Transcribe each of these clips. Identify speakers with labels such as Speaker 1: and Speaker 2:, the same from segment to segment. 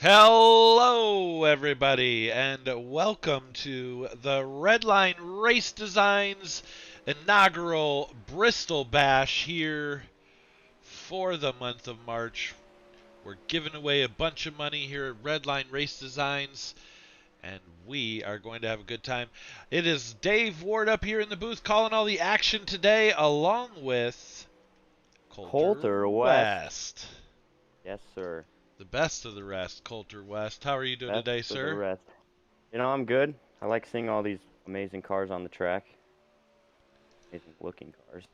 Speaker 1: Hello, everybody, and welcome to the Redline Race Designs inaugural Bristol Bash here for the month of March. We're giving away a bunch of money here at Redline Race Designs, and we are going to have a good time. It is Dave Ward up here in the booth calling all the action today, along with Coulter
Speaker 2: Coulter West.
Speaker 1: West.
Speaker 2: Yes, sir.
Speaker 1: The best of the rest, Coulter West. How are you doing
Speaker 2: Best
Speaker 1: today,
Speaker 2: of the
Speaker 1: sir?
Speaker 2: rest. I'm good. I like seeing all these amazing cars on the track. Amazing looking cars.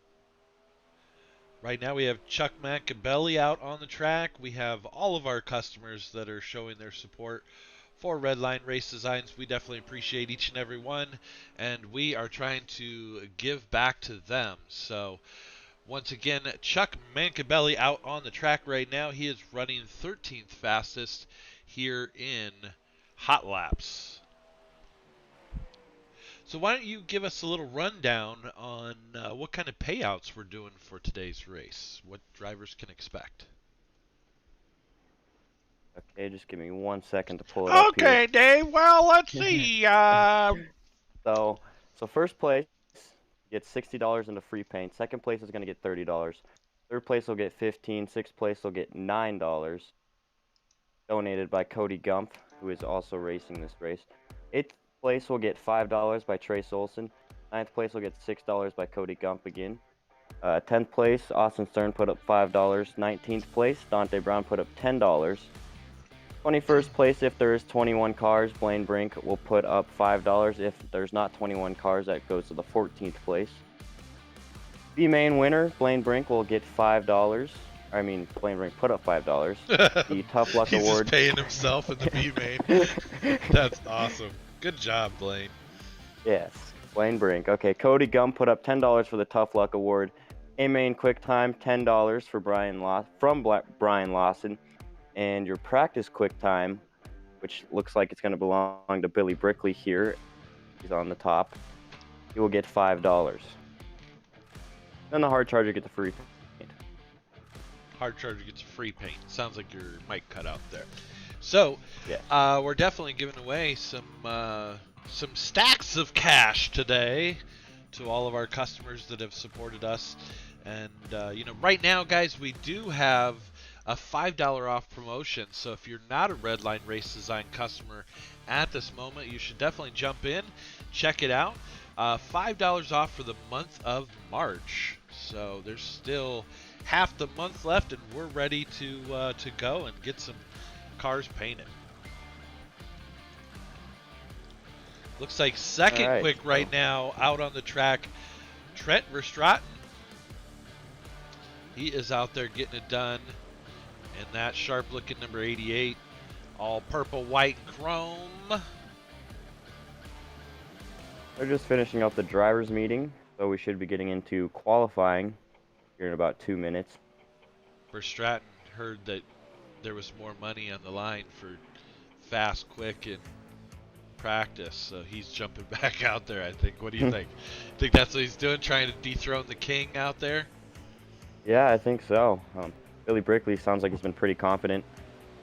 Speaker 1: Right now we have Chuck Machiavelli out on the track. We have all of our customers that are showing their support for Redline Race Designs. We definitely appreciate each and every one, and we are trying to give back to them. So once again, Chuck Machiavelli out on the track right now. He is running 13th fastest here in Hot Laps. So why don't you give us a little rundown on what kind of payouts we're doing for today's race, what drivers can expect.
Speaker 2: Okay, just give me 1 second to pull it up here.
Speaker 1: Okay, Dave. Well, let's see.
Speaker 2: So, so first place gets $60 into free paint. Second place is going to get $30. Third place will get $15. Sixth place will get $9. Donated by Cody Gump, who is also racing this race. Eighth place will get $5 by Trace Olson. Ninth place will get $6 by Cody Gump again. 10th place, Austin Stern put up $5. 19th place, Dante Brown put up $10. 21st place, if there is 21 cars, Blaine Brink will put up $5. If there's not 21 cars, that goes to the 14th place. The main winner, Blaine Brink, will get $5. Blaine Brink put up $5. The Tough Luck
Speaker 1: He's
Speaker 2: Award.
Speaker 1: just paying himself in the B main. That's awesome. Good job, Blaine.
Speaker 2: Yes, Blaine Brink. Okay, Cody Gum put up $10 for the Tough Luck Award. A-Main Quick Time, $10 for Brian Lawson. And your practice quick time, which looks like it's going to belong to Billy Brickley here. He's on the top. He will get $5. Then the hard charger gets the free paint.
Speaker 1: Hard charger gets a free paint. Sounds like your mic cut out there. So,
Speaker 2: Yeah.
Speaker 1: we're definitely giving away some stacks of cash today to all of our customers that have supported us. And right now, guys, we do have a $5 off promotion. So if you're not a Redline Race Design customer at this moment, you should definitely jump in, check it out. $5 off for the month of March. So there's still half the month left, and we're ready to go and get some cars painted. Looks like second quick right now out on the track, Trent Verstraeten. He is out there getting it done. And that sharp-looking number 88, all purple, white, and chrome.
Speaker 2: They're just finishing up the drivers' meeting, so we should be getting into qualifying here in about 2 minutes.
Speaker 1: Verstraeten heard that there was more money on the line for fast, quick, and practice, so he's jumping back out there, I think. What do you think? Think that's what he's doing, trying to dethrone the king out there?
Speaker 2: Yeah, I think so. Billy Brickley sounds like he's been pretty confident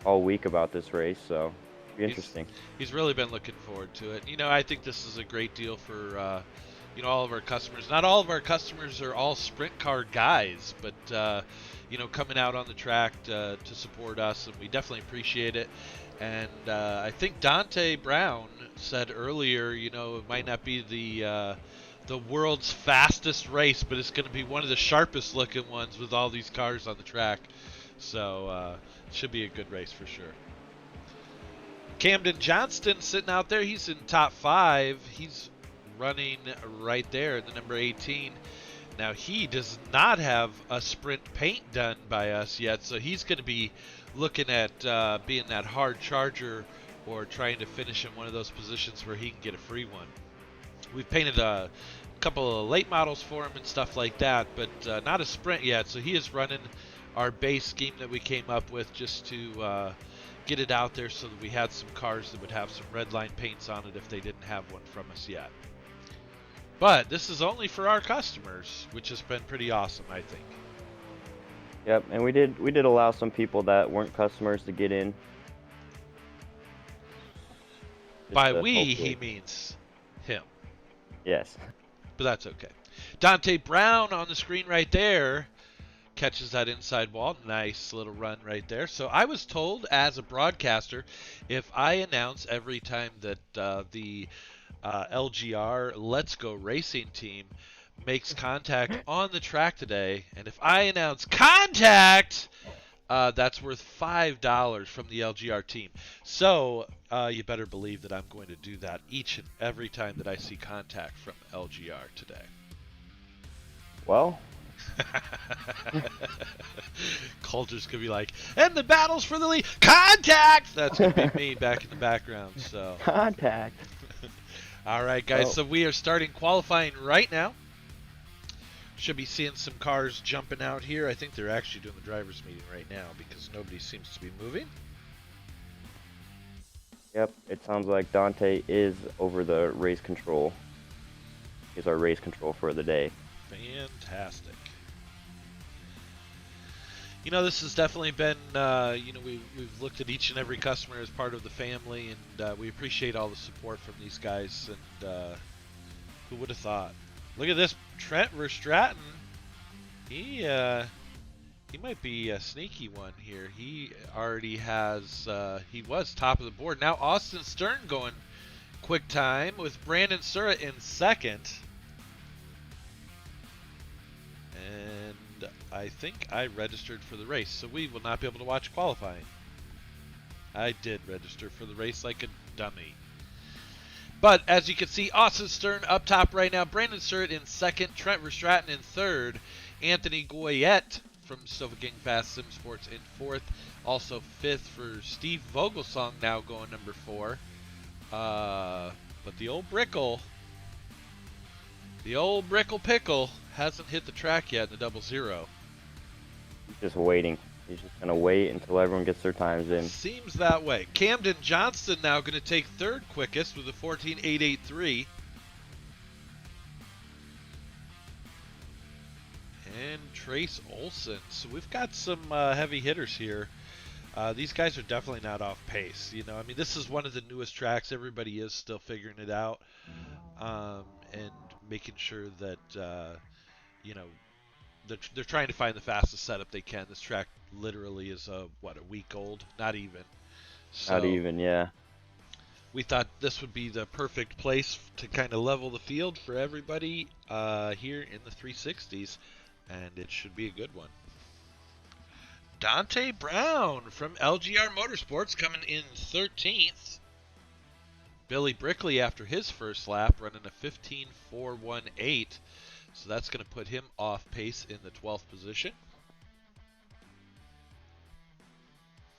Speaker 2: all week about this race, so it'll be interesting.
Speaker 1: He's really been looking forward to it. I think this is a great deal for all of our customers. Not all of our customers are all sprint car guys, but coming out on the track to support us, and we definitely appreciate it. And I think Dante Brown said earlier, it might not be the world's fastest race, but it's going to be one of the sharpest looking ones with all these cars on the track. So it should be a good race for sure. Camden Johnston sitting out there. He's in top 5. He's running right there, the number 18. Now, he does not have a sprint paint done by us yet, so he's going to be looking at being that hard charger or trying to finish in one of those positions where he can get a free one. We've painted a couple of late models for him and stuff like that, but not a sprint yet. So he is running our base scheme that we came up with just to get it out there so that we had some cars that would have some Redline paints on it if they didn't have one from us yet. But this is only for our customers, which has been pretty awesome, I think.
Speaker 2: Yep, and we did allow some people that weren't customers to get in.
Speaker 1: By
Speaker 2: to
Speaker 1: we, he
Speaker 2: hopefully.
Speaker 1: means him.
Speaker 2: Yes.
Speaker 1: But that's okay. Dante Brown on the screen right there catches that inside wall. Nice little run right there. So I was told as a broadcaster, if I announce every time that the LGR Let's Go Racing team makes contact on the track today, and if I announce contact, that's worth $5 from the LGR team. So you better believe that I'm going to do that each and every time that I see contact from LGR today.
Speaker 2: Well,
Speaker 1: Coulter's gonna be like, and the battles for the lead, contact. That's gonna be me back in the background. So,
Speaker 2: contact.
Speaker 1: all right, guys.
Speaker 2: Oh,
Speaker 1: So we are starting qualifying right now. Should be seeing some cars jumping out here. I think they're actually doing the drivers' meeting right now because nobody seems to be moving.
Speaker 2: yep. It sounds like Dante is over the race control. He's our race control for the day.
Speaker 1: Fantastic. You know, this has definitely been, we've looked at each and every customer as part of the family, and we appreciate all the support from these guys. And who would have thought? Look at this, Trent Verstraeten. He might be a sneaky one here. He already has, he was top of the board. Now Austin Stern going quick time with Brandon Surratt in second. And I think I registered for the race, so we will not be able to watch qualifying. I did register for the race like a dummy. But as you can see, Austin Stern up top right now, Brandon Surratt in second, Trent Verstraeten in third, Anthony Goyette from Silverking Fast Sim Sports in fourth, also fifth for Steve Vogelsong, now going number 4. But the old Brickle Pickle hasn't hit the track yet in the 00.
Speaker 2: He's just waiting. He's just going to wait until everyone gets their times in.
Speaker 1: Seems that way. Camden Johnston now going to take third quickest with a 14.883. And Trace Olson. So we've got some heavy hitters here. These guys are definitely not off pace. You know, I mean, this is one of the newest tracks. Everybody is still figuring it out and making sure that, they're trying to find the fastest setup they can. This track literally is a week old? Not even. So
Speaker 2: Not even, yeah.
Speaker 1: we thought this would be the perfect place to kind of level the field for everybody here in the 360s, and it should be a good one. Dante Brown from LGR Motorsports coming in 13th. Billy Brickley after his first lap running a 15.418. So that's going to put him off pace in the 12th position.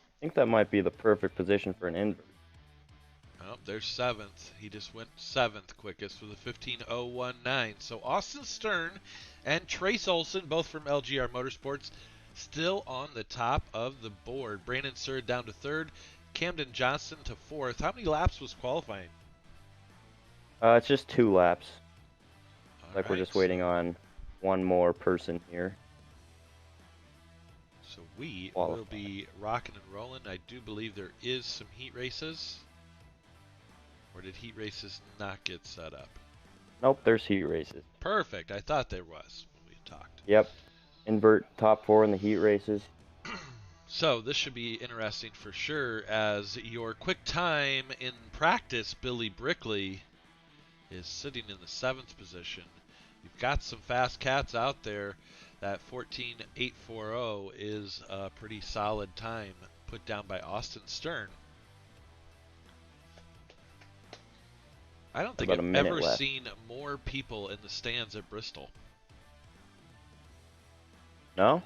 Speaker 2: I think that might be the perfect position for an invert.
Speaker 1: Oh, there's 7th. He just went 7th quickest with a 15.019. So Austin Stern and Trace Olson, both from LGR Motorsports, still on the top of the board. Brandon Surratt down to 3rd. Camden Johnston to 4th. How many laps was qualifying?
Speaker 2: It's just 2 laps.
Speaker 1: All
Speaker 2: We're just waiting on one more person here.
Speaker 1: So we will be rocking and rolling. I do believe there is some heat races. Or did heat races not get set up?
Speaker 2: Nope, there's heat races.
Speaker 1: Perfect. I thought there was when we talked.
Speaker 2: Yep. Invert top 4 in the heat races.
Speaker 1: So this should be interesting for sure, as your quick time in practice, Billy Brickley, is sitting in the 7th position. You've got some fast cats out there. That 14.840 is a pretty solid time put down by Austin Stern. I don't think I've ever seen more people in the stands at Bristol.
Speaker 2: No?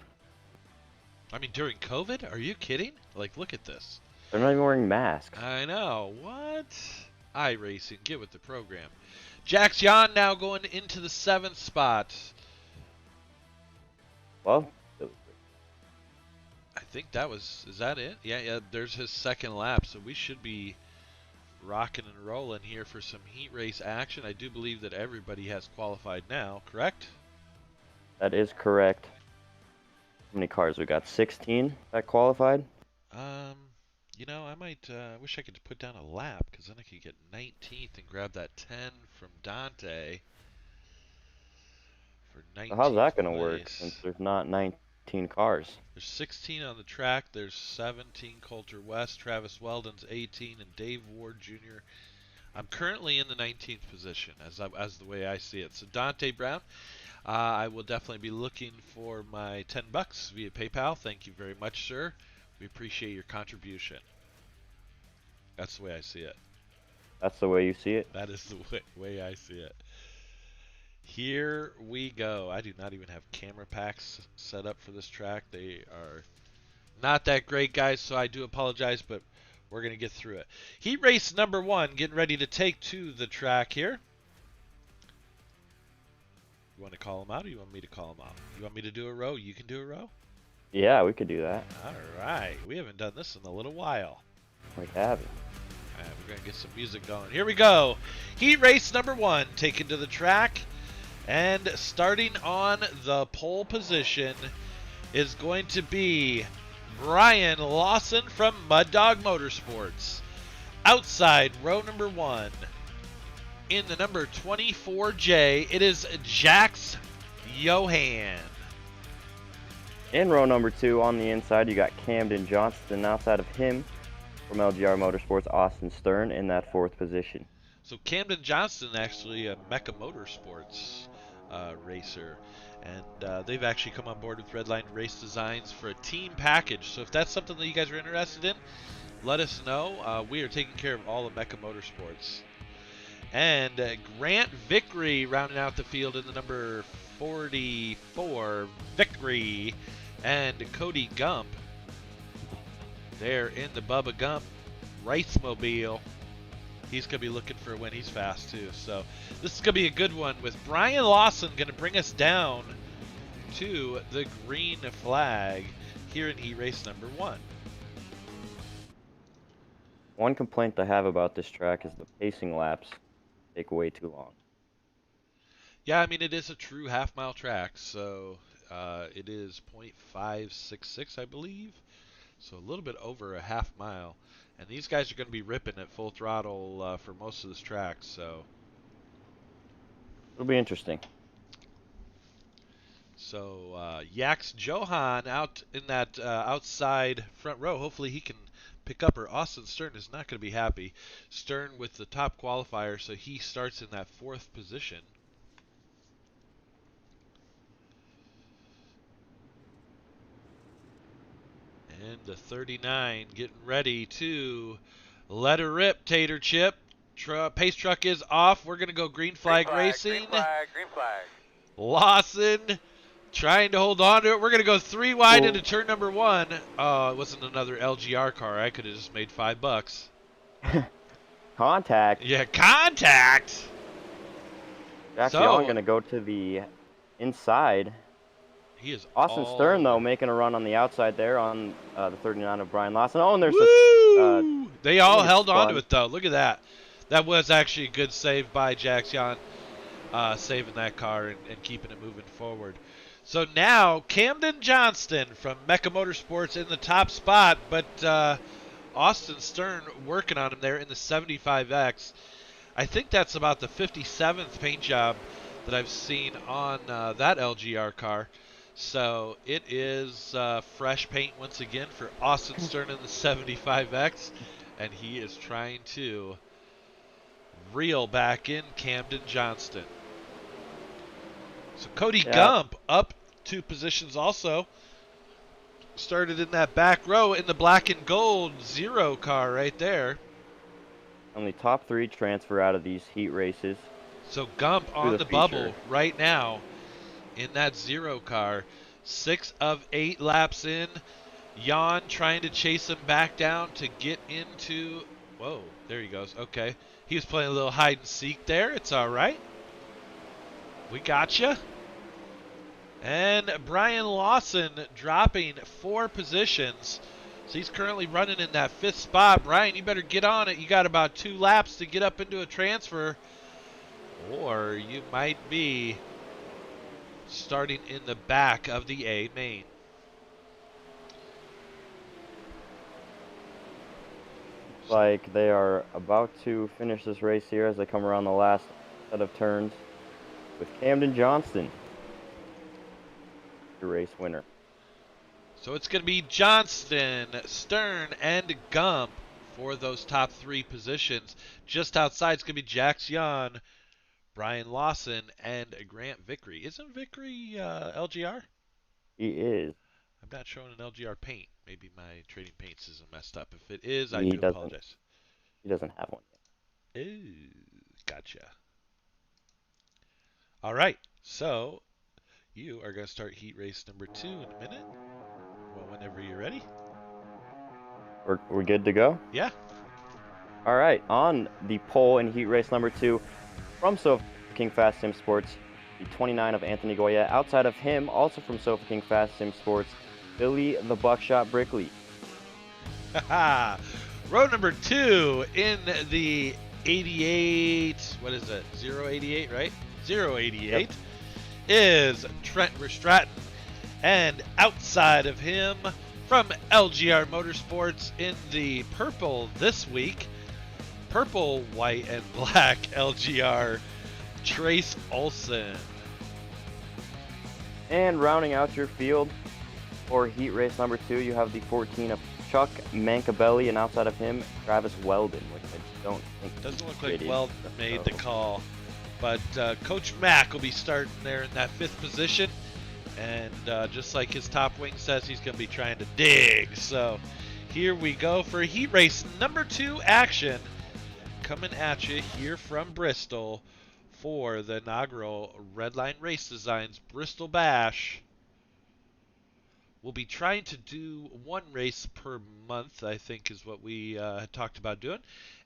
Speaker 1: I mean, during COVID? Are you kidding? Like, look at this.
Speaker 2: They're not even wearing masks.
Speaker 1: I know. What? iRacing, get with the program. Jax Jan now going into the 7th spot.
Speaker 2: Well,
Speaker 1: I think is that it? Yeah, there's his 2nd lap, so we should be rocking and rolling here for some heat race action. I do believe that everybody has qualified now, correct?
Speaker 2: That is correct. How many cars we got? 16 that qualified?
Speaker 1: I might wish I could put down a lap because then I could get 19th and grab that 10 from Dante for
Speaker 2: So how's
Speaker 1: 19th
Speaker 2: that gonna work since
Speaker 1: place.
Speaker 2: there's not 19 cars?
Speaker 1: There's 16 on the track. There's 17 Coulter West, Travis Weldon's 18, and Dave Ward Jr. I'm currently in the 19th position as the way I see it. So Dante Brown, I will definitely be looking for my $10 via PayPal. Thank you very much, sir. We appreciate your contribution. That's the way I see it.
Speaker 2: That's the way you see it?
Speaker 1: That is the way I see it. Here we go. I do not even have camera packs set up for this track. They are not that great, guys, so I do apologize, but we're going to get through it. Heat race number 1, getting ready to take to the track here. You want to call them out, or you want me to call them out? You want me to do a row? You can do a row?
Speaker 2: Yeah, we could do that.
Speaker 1: All right. We haven't done this in a little while.
Speaker 2: We have it.
Speaker 1: All right, we're going to get some music going. Here we go. Heat race number 1, taken to the track. And starting on the pole position is going to be Brian Lawson from Mud Dog Motorsports. Outside row number 1, in the number 24J, it is Jax Johan.
Speaker 2: In row number 2 on the inside, you got Camden Johnston. Outside of him, from LGR Motorsports, Austin Stern in that 4th position.
Speaker 1: So Camden Johnston, actually a Mecha Motorsports racer, and they've actually come on board with Redline Race Designs for a team package. So if that's something that you guys are interested in, let us know. We are taking care of all of Mecha Motorsports. And Grant Vickery rounding out the field in the number 44, Vickery, and Cody Gump. There in the Bubba Gump Race Mobile. He's going to be looking for a win. He's fast, too. So this is going to be a good one with Brian Lawson going to bring us down to the green flag here in heat race number 1.
Speaker 2: One complaint I have about this track is the pacing laps take way too long.
Speaker 1: Yeah, I mean, it is a true half-mile track, so it is .566, I believe. So a little bit over a half mile. And these guys are going to be ripping at full throttle for most of this track, so.
Speaker 2: It'll be interesting.
Speaker 1: So Jax Johan out in that outside front row. Hopefully he can pick up, or Austin Stern is not going to be happy. Stern with the top qualifier, so he starts in that 4th position. And the 39 getting ready to let her rip, Tater Chip. Pace truck is off. We're going to go green flag racing.
Speaker 3: Green flag, green flag.
Speaker 1: Lawson trying to hold on to it. We're going to go 3 wide into turn number 1. Oh, it wasn't another LGR car. I could have just made $5.
Speaker 2: Contact.
Speaker 1: Yeah, contact.
Speaker 2: Actually, I'm going to go to the inside.
Speaker 1: He is
Speaker 2: Austin Stern, though, making a run on the outside there on the 39 of Brian Lawson. Oh, and there's
Speaker 1: Woo! They all held
Speaker 2: spun.
Speaker 1: on to it, though. Look at that. That was actually a good save by Jax Jan, saving that car and keeping it moving forward. So now, Camden Johnston from Mecha Motorsports in the top spot, but Austin Stern working on him there in the 75X. I think that's about the 57th paint job that I've seen on that LGR car. So it is fresh paint once again for Austin Stern in the 75X, and he is trying to reel back in Camden Johnston. So Cody Gump up 2 positions also. Started in that back row in the black and gold 0 car right there.
Speaker 2: Only top 3 transfer out of these heat races.
Speaker 1: So Gump on the bubble right now in that 0 car. 6 of 8 laps in. Jan trying to chase him back down to get into... Whoa, there he goes. Okay. He was playing a little hide and seek there. It's all right. We got you. And Brian Lawson dropping 4 positions. So he's currently running in that 5th spot. Brian, you better get on it. You got about 2 laps to get up into a transfer. Or you might be starting in the back of the A main.
Speaker 2: like they are about to finish this race here as they come around the last set of turns with Camden Johnston, the race winner.
Speaker 1: So it's going to be Johnston, Stern, and Gump for those top 3 positions. Just outside is going to be Jax Yon, Brian Lawson, and Grant Vickery. Isn't Vickery LGR?
Speaker 2: He is.
Speaker 1: I'm not showing an LGR paint. Maybe my trading paints isn't messed up. If it is, I
Speaker 2: He
Speaker 1: do
Speaker 2: doesn't.
Speaker 1: apologize.
Speaker 2: He doesn't have one yet.
Speaker 1: Ooh, gotcha. All right, so you are going to start heat race number 2 in a minute. Well, whenever you're ready.
Speaker 2: We're good to go.
Speaker 1: Yeah.
Speaker 2: All right, on the pole in heat race number 2 from Sofa King Fast Sim Sports, the 29 of Anthony Goya. Outside of him, also from Sofa King Fast Sim Sports, Billy the Buckshot Brickley.
Speaker 1: Row number 2 in the 88. What is it? 088, right? 088
Speaker 2: Yep.
Speaker 1: is Trent Verstraeten. And outside of him, from LGR Motorsports in the purple this week, purple, white, and black LGR, Trace Olson.
Speaker 2: And rounding out your field for heat race number 2, you have the 14 of Chuck Mancabelli, and outside of him, Travis Weldon, which I don't think
Speaker 1: Doesn't look like
Speaker 2: did
Speaker 1: Weld
Speaker 2: either,
Speaker 1: made
Speaker 2: so-
Speaker 1: the call. But Coach Mack will be starting there in that 5th position. And just like his top wing says, he's going to be trying to dig. So here we go for heat race number 2 action. Coming at you here from Bristol for the inaugural Redline Race Designs Bristol Bash. We'll be trying to do 1 race per month, I think is what we had talked about doing.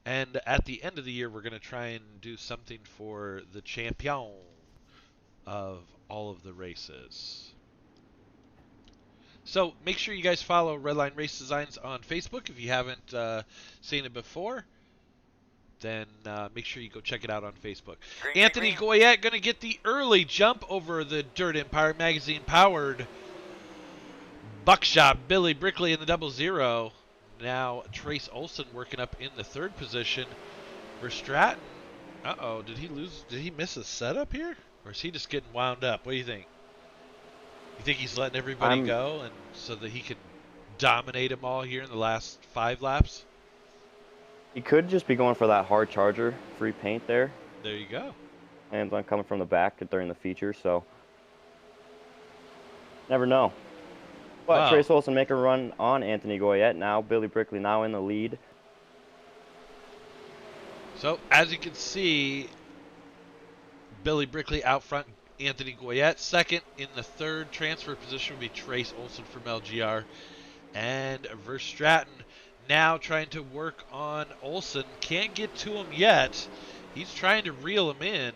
Speaker 1: And at the end of the year, we're going to try and do something for the champion of all of the races. So make sure you guys follow Redline Race Designs on Facebook. If you haven't seen it before, then make sure you go check it out on Facebook. Anthony Goyette going to get the early jump over the Dirt Empire Magazine powered Buckshot. Billy Brickley in the 00. Now Trace Olson working up in the 3rd position. Verstraeten. Uh-oh, did he lose? Did he miss a setup here? Or is he just getting wound up? What do you think? You think he's letting everybody go and so that he can dominate them all here in the last 5 laps?
Speaker 2: He could just be going for that hard charger free paint there.
Speaker 1: There you go.
Speaker 2: Hands on coming from the back during the feature, so never know. But
Speaker 1: Wow.
Speaker 2: Trace Olson make a run on Anthony Goyette now. Billy Brickley now in the lead.
Speaker 1: So, as you can see, Billy Brickley out front, Anthony Goyette. Second in the 3rd transfer position would be Trace Olson from LGR. And Verstraeten now trying to work on Olson. Can't get to him yet. He's trying to reel him in.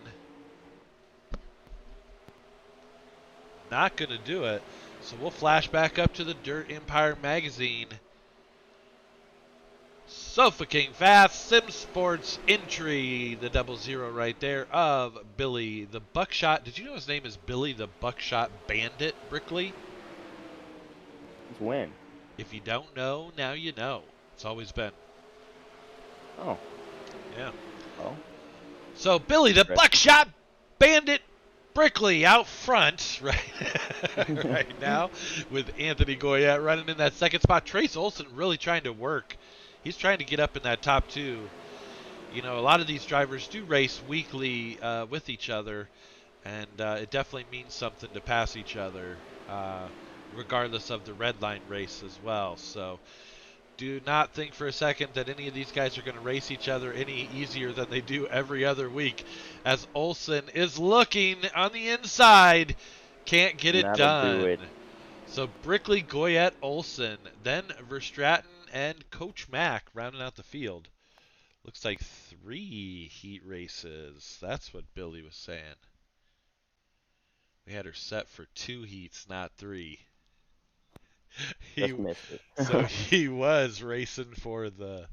Speaker 1: Not going to do it. So we'll flash back up to the Dirt Empire Magazine. Sofa King Fast Sim Sports entry, the 00 right there of Billy the Buckshot. Did you know his name is Billy the Buckshot Bandit Brickley?
Speaker 2: Let's win.
Speaker 1: If you don't know, now you know. It's always been.
Speaker 2: Oh.
Speaker 1: Yeah.
Speaker 2: Oh.
Speaker 1: So Billy the Buckshot Bandit Brickley out front right now with Anthony Goyette running in that 2nd spot. Trace Olson really trying to work. He's trying to get up in that top 2. You know, a lot of these drivers do race weekly with each other, and it definitely means something to pass each other, regardless of the red line race as well. So do not think for a second that any of these guys are going to race each other any easier than they do every other week, as Olson is looking on the inside. Can't get it done.
Speaker 2: Do it.
Speaker 1: So Brickley, Goyette, Olson, then Verstraeten and Coach Mack rounding out the field. Looks like 3 heat races. That's what Billy was saying. We had her set for 2 heats, not 3.
Speaker 2: Just missed it.
Speaker 1: So he was racing for the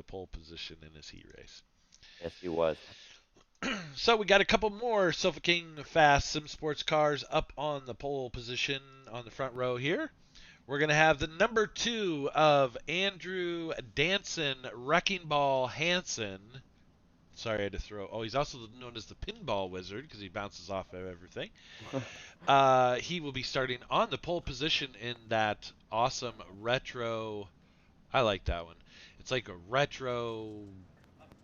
Speaker 1: pole position in his heat race.
Speaker 2: Yes, he was.
Speaker 1: So we got a couple more Sofa King Fast Sim Sports cars up on the pole position on the front row here. We're going to have the number 2 of Andrew Danson Wrecking Ball Hansen. Sorry, I had to throw. Oh, he's also known as the Pinball Wizard because he bounces off of everything. He will be starting on the pole position in that awesome retro. I like that one. It's like a retro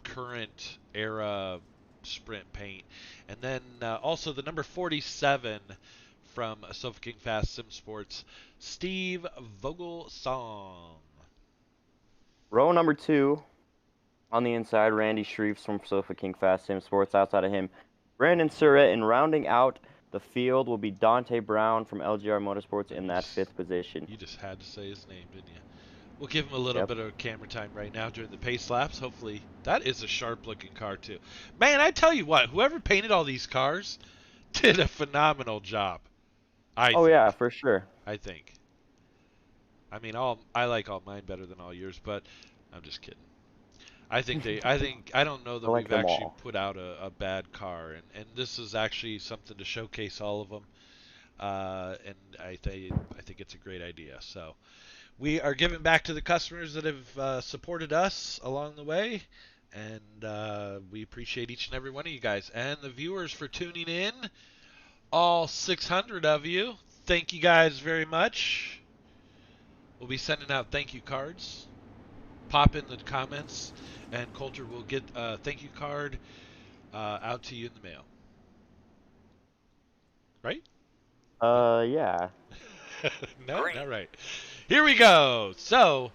Speaker 1: current era sprint paint. And then also the number 47 from Sofa King Fast Sim Sports, Steve Vogelsong.
Speaker 2: Row number 2 on the inside, Randy Shreves from Sofa King Fast Sim Sports. Outside of him, Brandon Surratt. And rounding out the field will be Dante Brown from LGR Motorsports in that 5th position.
Speaker 1: You just had to say his name, didn't you? We'll give him a little
Speaker 2: Yep.
Speaker 1: bit of camera time right now during the pace laps. Hopefully, that is a sharp-looking car too. Man, I tell you what, whoever painted all these cars did a phenomenal job.
Speaker 2: Yeah, for sure.
Speaker 1: I think. I mean, I like all mine better than all yours, but I'm just kidding. I don't know that
Speaker 2: I like
Speaker 1: we've
Speaker 2: them
Speaker 1: actually
Speaker 2: all.
Speaker 1: put out a bad car, and this is actually something to showcase all of them. And I think it's a great idea. So we are giving back to the customers that have supported us along the way, and we appreciate each and every one of you guys and the viewers for tuning in. All 600 of you, thank you guys very much. We'll be sending out thank you cards. Pop in the comments, and Coulter will get a thank you card out to you in the mail. Right?
Speaker 2: Yeah.
Speaker 1: No, not right. Here we go. So,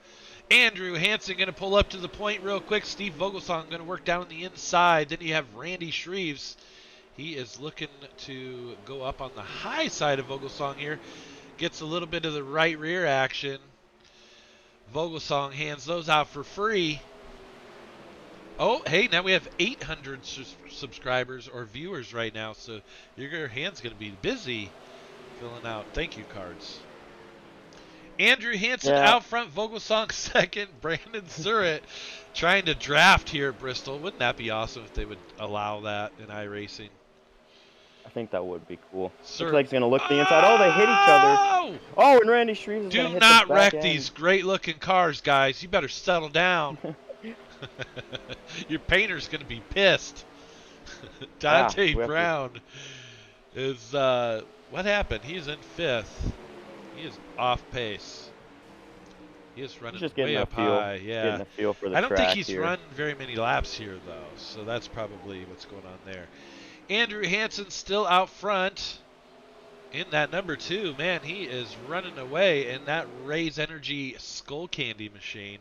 Speaker 1: Andrew Hansen going to pull up to the point real quick. Steve Vogelsong going to work down on the inside. Then you have Randy Shreves. He is looking to go up on the high side of Vogelsong here. Gets a little bit of the right rear action. Vogelsong hands those out for free. Oh, hey, now we have 800 subscribers or viewers right now, so your hand's going to be busy filling out thank you cards. Andrew Hansen out front, Vogelsong second, Brandon Surratt trying to draft here at Bristol. Wouldn't that be awesome if they would allow that in iRacing?
Speaker 2: I think that would be cool.
Speaker 1: Looks
Speaker 2: like he's going to look the inside. Oh, they hit each other. Oh, and Randy Shreves is going to hit the back
Speaker 1: Do not wreck
Speaker 2: end.
Speaker 1: these great-looking cars, guys. You better settle down. Your painter's going to be pissed. Dante Brown is, what happened? He's in 5th. He is off pace. He is running way up high. Yeah.
Speaker 2: Getting a feel for the
Speaker 1: I don't think
Speaker 2: track
Speaker 1: he's
Speaker 2: here.
Speaker 1: run very many laps here, though, so that's probably what's going on there. Andrew Hansen still out front in that number 2. Man, he is running away in that Ray's Energy Skull Candy machine.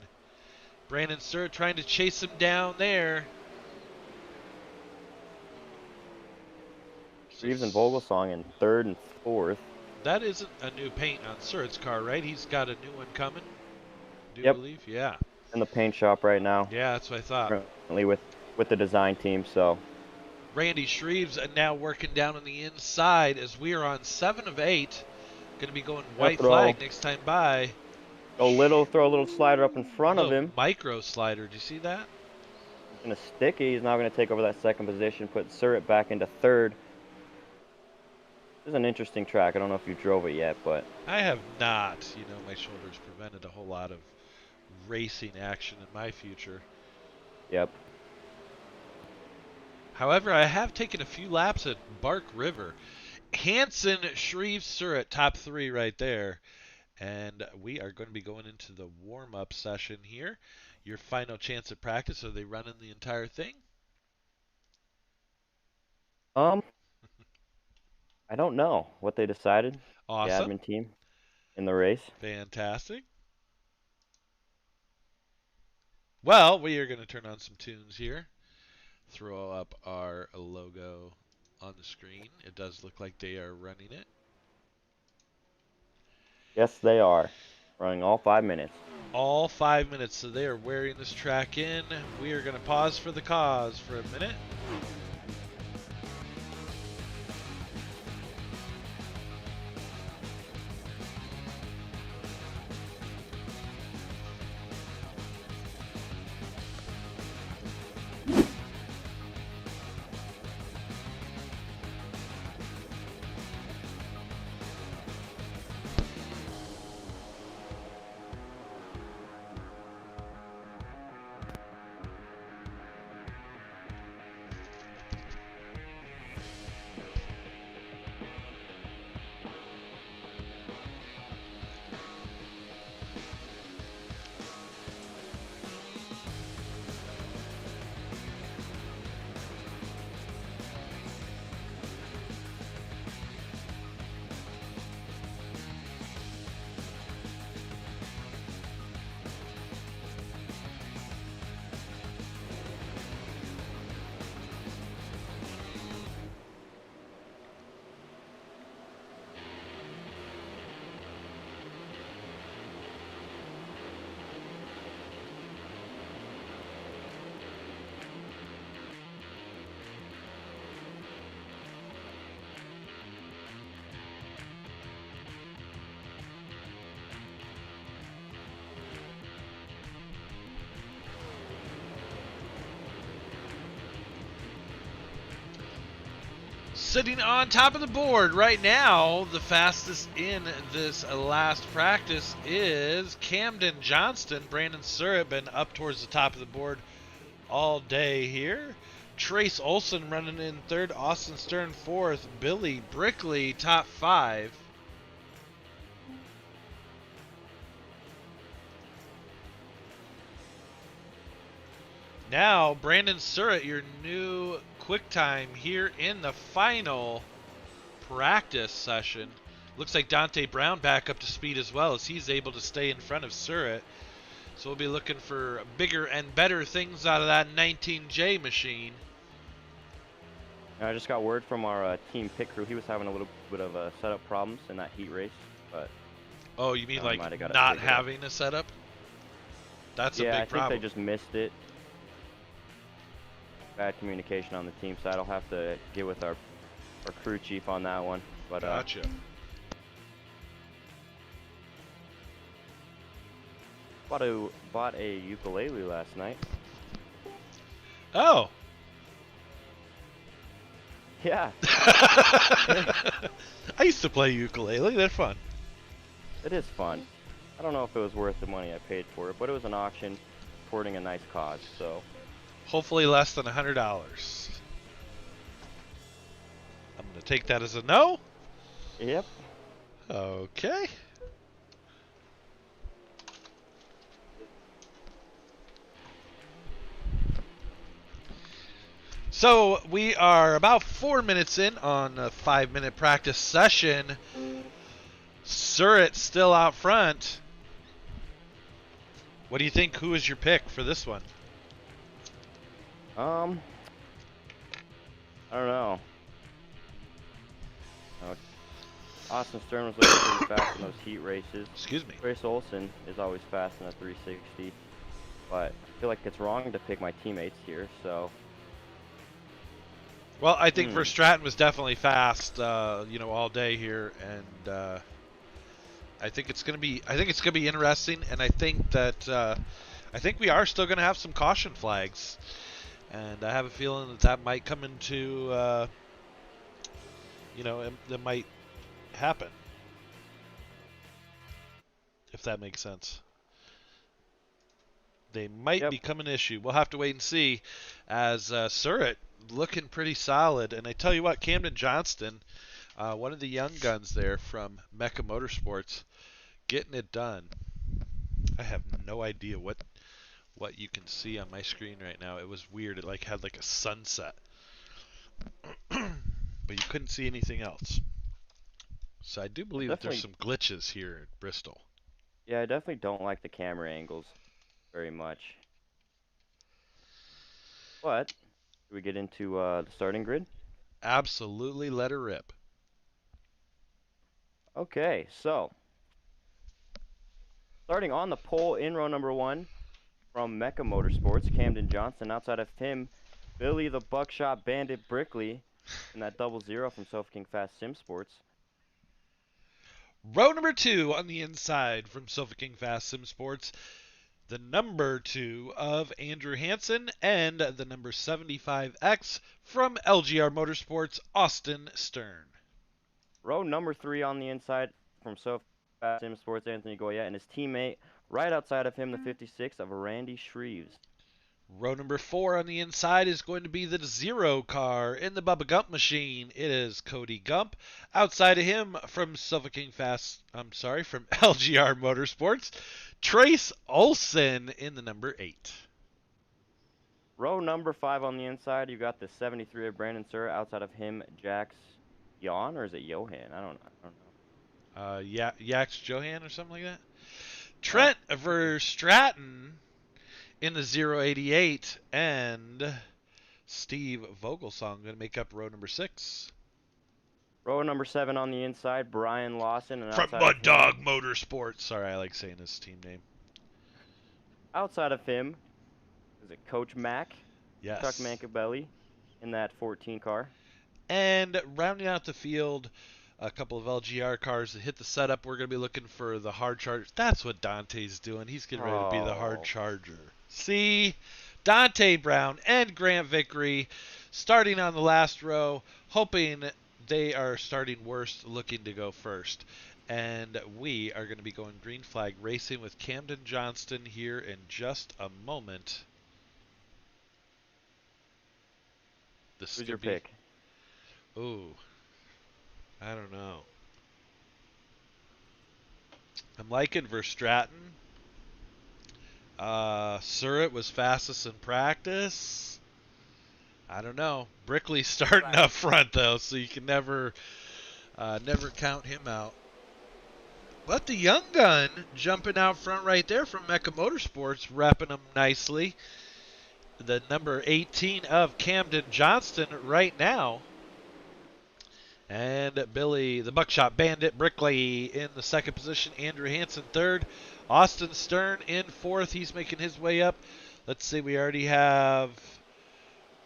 Speaker 1: Brandon Surratt trying to chase him down there.
Speaker 2: Shreves and Vogelsong in 3rd and 4th.
Speaker 1: That isn't a new paint on Surratt's car, right? He's got a new one coming, do you believe? Yeah.
Speaker 2: In the paint shop right now.
Speaker 1: Yeah, that's what I thought.
Speaker 2: Currently with the design team, so.
Speaker 1: Randy Shreves now working down on the inside as we are on 7 of 8. Going to be going white flag next time by.
Speaker 2: Throw a little slider up in front of him.
Speaker 1: Micro slider. Do you see that?
Speaker 2: He's going to stick it. He's now going to take over that 2nd position, put Surratt back into 3rd. This is an interesting track. I don't know if you drove it yet, but.
Speaker 1: I have not. You know, my shoulders prevented a whole lot of racing action in my future.
Speaker 2: Yep.
Speaker 1: However, I have taken a few laps at Bark River. Hansen, Shreves, Surratt, top 3 right there. And we are going to be going into the warm-up session here. Your final chance at practice. Are they running the entire thing?
Speaker 2: I don't know what they decided.
Speaker 1: Awesome.
Speaker 2: The admin team in the race.
Speaker 1: Fantastic. Well, we are going to turn on some tunes here. Throw up our logo on the screen. It does look like they are running it.
Speaker 2: Yes, they are. Running all 5 minutes.
Speaker 1: All 5 minutes. So they are wearing this track in. We are going to pause for the cause for a minute. Sitting on top of the board right now, the fastest in this last practice is Camden Johnston. Brandon Surratt been up towards the top of the board all day here. Trace Olson running in third, Austin Stern fourth, Billy Brickley top 5. Now, Brandon Surratt, your new quick time here in the final practice session. Looks like Dante Brown back up to speed as well as he's able to stay in front of Surratt. So we'll be looking for bigger and better things out of that 19J machine.
Speaker 2: I just got word from our team pit crew. He was having a little bit of setup problems in that heat race, but
Speaker 1: oh, you mean like not having a setup? That's a big problem.
Speaker 2: Yeah, I think they just missed it. Bad communication on the team side. I'll have to get with our crew chief on that one. But
Speaker 1: gotcha.
Speaker 2: Bought a ukulele last night.
Speaker 1: Oh.
Speaker 2: Yeah.
Speaker 1: I used to play ukulele. They're fun.
Speaker 2: It is fun. I don't know if it was worth the money I paid for it, but it was an auction supporting a nice cause, so.
Speaker 1: Hopefully less than $100. I'm going to take that as a no.
Speaker 2: Yep.
Speaker 1: Okay. So we are about 4 minutes in on a 5-minute practice session. Surratt still out front. What do you think? Who is your pick for this one?
Speaker 2: I don't know. Austin Stern was looking pretty fast in those heat races.
Speaker 1: Excuse me.
Speaker 2: Trace Olson is always fast in a 360, but I feel like it's wrong to pick my teammates here, so.
Speaker 1: Well, I think Verstraeten was definitely fast, all day here, and I think it's gonna be interesting, and I think that we are still gonna have some caution flags, and I have a feeling that might come into, that might happen, if that makes sense. They might become an issue. We'll have to wait and see, as Surratt looking pretty solid. And I tell you what, Camden Johnston, one of the young guns there from Mecha Motorsports, getting it done. I have no idea what you can see on my screen right now. It was weird. It had like a sunset, but you couldn't see anything else. So I do believe that there's some glitches here at Bristol.
Speaker 2: Yeah, I definitely don't like the camera angles very much. But do we get into the starting grid?
Speaker 1: Absolutely, let her rip.
Speaker 2: Okay, so starting on the pole in row number 1 from Mecha Motorsports, Camden Johnston. Outside of him, Billy the Buckshot Bandit Brickley in that 00 from Sofa King Fast Sim Sports.
Speaker 1: Row number 2 on the inside from Sofa King Fast Sim Sports, the number 2 of Andrew Hansen, and the number 75X from LGR Motorsports, Austin Stern.
Speaker 2: Row number 3 on the inside from Sofa Fast Sim Sports, Anthony Goya, and his teammate right outside of him, the 56 of Randy Shreves.
Speaker 1: Row number 4 on the inside is going to be the 0 car in the Bubba Gump machine. It is Cody Gump. Outside of him from from LGR Motorsports, Trace Olson in the number 8.
Speaker 2: Row number 5 on the inside, you got the 73 of Brandon Surratt. Outside of him, Jax Jan, or is it Johan? I don't know.
Speaker 1: Yax Johan or something like that. Trent Verstraeten in the 088, and Steve Vogelsong going to make up row number 6.
Speaker 2: Row number 7 on the inside, Brian Lawson. And
Speaker 1: from Mud Dog Motorsports. Sorry, I like saying his team name.
Speaker 2: Outside of him, is it Coach Mac?
Speaker 1: Yes.
Speaker 2: Chuck Mancabelli in that 14 car.
Speaker 1: And rounding out the field, a couple of LGR cars that hit the setup. We're going to be looking for the hard charger. That's what Dante's doing. He's getting ready to be the hard charger. See? Dante Brown and Grant Vickery starting on the last row, hoping they are starting worst, looking to go first. And we are going to be going green flag racing with Camden Johnston here in just a moment. This is
Speaker 2: Who's
Speaker 1: going
Speaker 2: your
Speaker 1: to be.
Speaker 2: pick?
Speaker 1: Ooh, I don't know. I'm liking Verstraeten. Surratt was fastest in practice. I don't know. Brickley's starting up front though, so you can never count him out. But the young gun jumping out front right there from Mecha Motorsports, repping him nicely. The number 18 of Camden Johnston right now. And Billy, the Buckshot Bandit, Brickley in the second position. Andrew Hansen third. Austin Stern in fourth. He's making his way up. Let's see, we already have...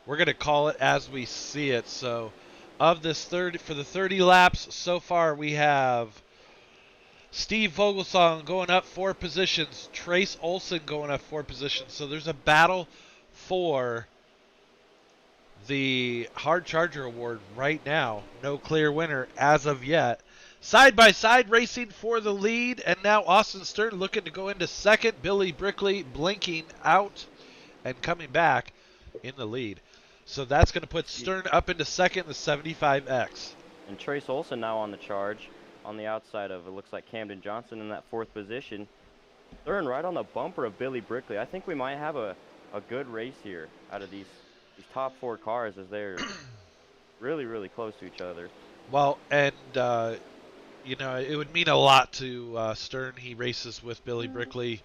Speaker 1: We're going to call it as we see it. So, of this 30, for the 30 laps so far, we have Steve Vogelsong going up 4 positions. Trace Olson going up 4 positions. So there's a battle for the Hard Charger Award right now. No clear winner as of yet. Side by side racing for the lead. And now Austin Stern looking to go into second. Billy Brickley blinking out and coming back in the lead. So that's going to put Stern up into second, the 75X.
Speaker 2: And Trace Olson now on the charge on the outside of, it looks like Camden Johnson in that 4th position. Stern right on the bumper of Billy Brickley. I think we might have a good race here out of these top 4 cars, as they're really, really close to each other.
Speaker 1: Well, and, you know, it would mean a lot to Stern. He races with Billy Brickley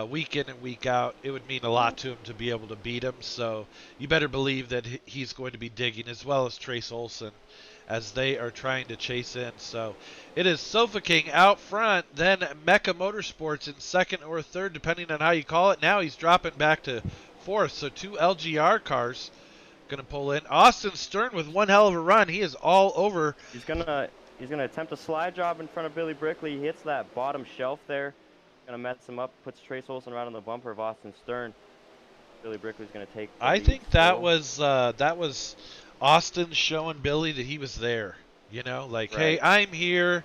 Speaker 1: week in and week out. It would mean a lot to him to be able to beat him. So you better believe that he's going to be digging, as well as Trace Olson, as they are trying to chase in. So it is Sofa King out front, then Mecha Motorsports in second or third, depending on how you call it. Now he's dropping back to fourth, so 2 LGR cars going to pull in. Austin Stern with one hell of a run. He is all over.
Speaker 2: He's gonna attempt a slide job in front of Billy Brickley. He hits that bottom shelf there. Gonna mess him up. Puts Trace Olson right on the bumper of Austin Stern. Billy Brickley's gonna take the
Speaker 1: I
Speaker 2: lead
Speaker 1: think
Speaker 2: still.
Speaker 1: that was Austin showing Billy that he was there. You know, like,
Speaker 2: Right.
Speaker 1: hey, I'm here.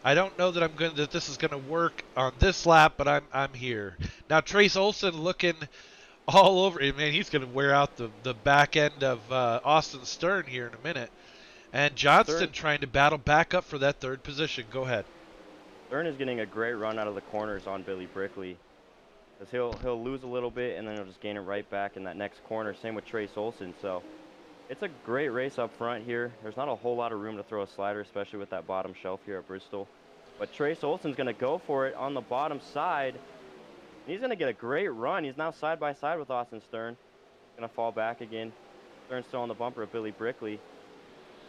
Speaker 1: I don't know that this is gonna work on this lap, but I'm here. Now Trace Olson looking all over. Man, he's gonna wear out the back end of Austin Stern here in a minute. And Johnston trying to battle back up for that 3rd position. Go ahead.
Speaker 2: Stern is getting a great run out of the corners on Billy Brickley, because he'll lose a little bit and then he'll just gain it right back in that next corner. Same with Trace Olson. So it's a great race up front here. There's not a whole lot of room to throw a slider, especially with that bottom shelf here at Bristol. But Trace Olson's going to go for it on the bottom side. He's going to get a great run. He's now side by side with Austin Stern. Going to fall back again. Stern's still on the bumper of Billy Brickley.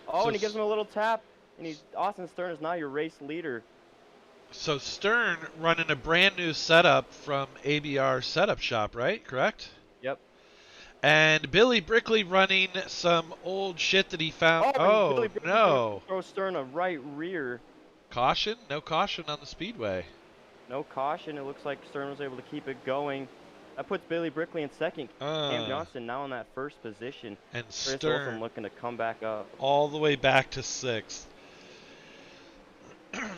Speaker 2: Oh, and he gives him a little tap. And Austin Stern is now your race leader.
Speaker 1: So Stern running a brand new setup from ABR Setup Shop, right? Correct?
Speaker 2: Yep.
Speaker 1: And Billy Brickley running some old shit that he found.
Speaker 2: Oh,
Speaker 1: Oh, no.
Speaker 2: Throw Stern a right rear.
Speaker 1: Caution? No caution on the speedway.
Speaker 2: No caution. It looks like Stern was able to keep it going. That puts Billy Brickley in second. Cam Johnson now in that 1st position.
Speaker 1: And
Speaker 2: Trace
Speaker 1: Stern
Speaker 2: Olson looking to come back up.
Speaker 1: all the way back to 6th.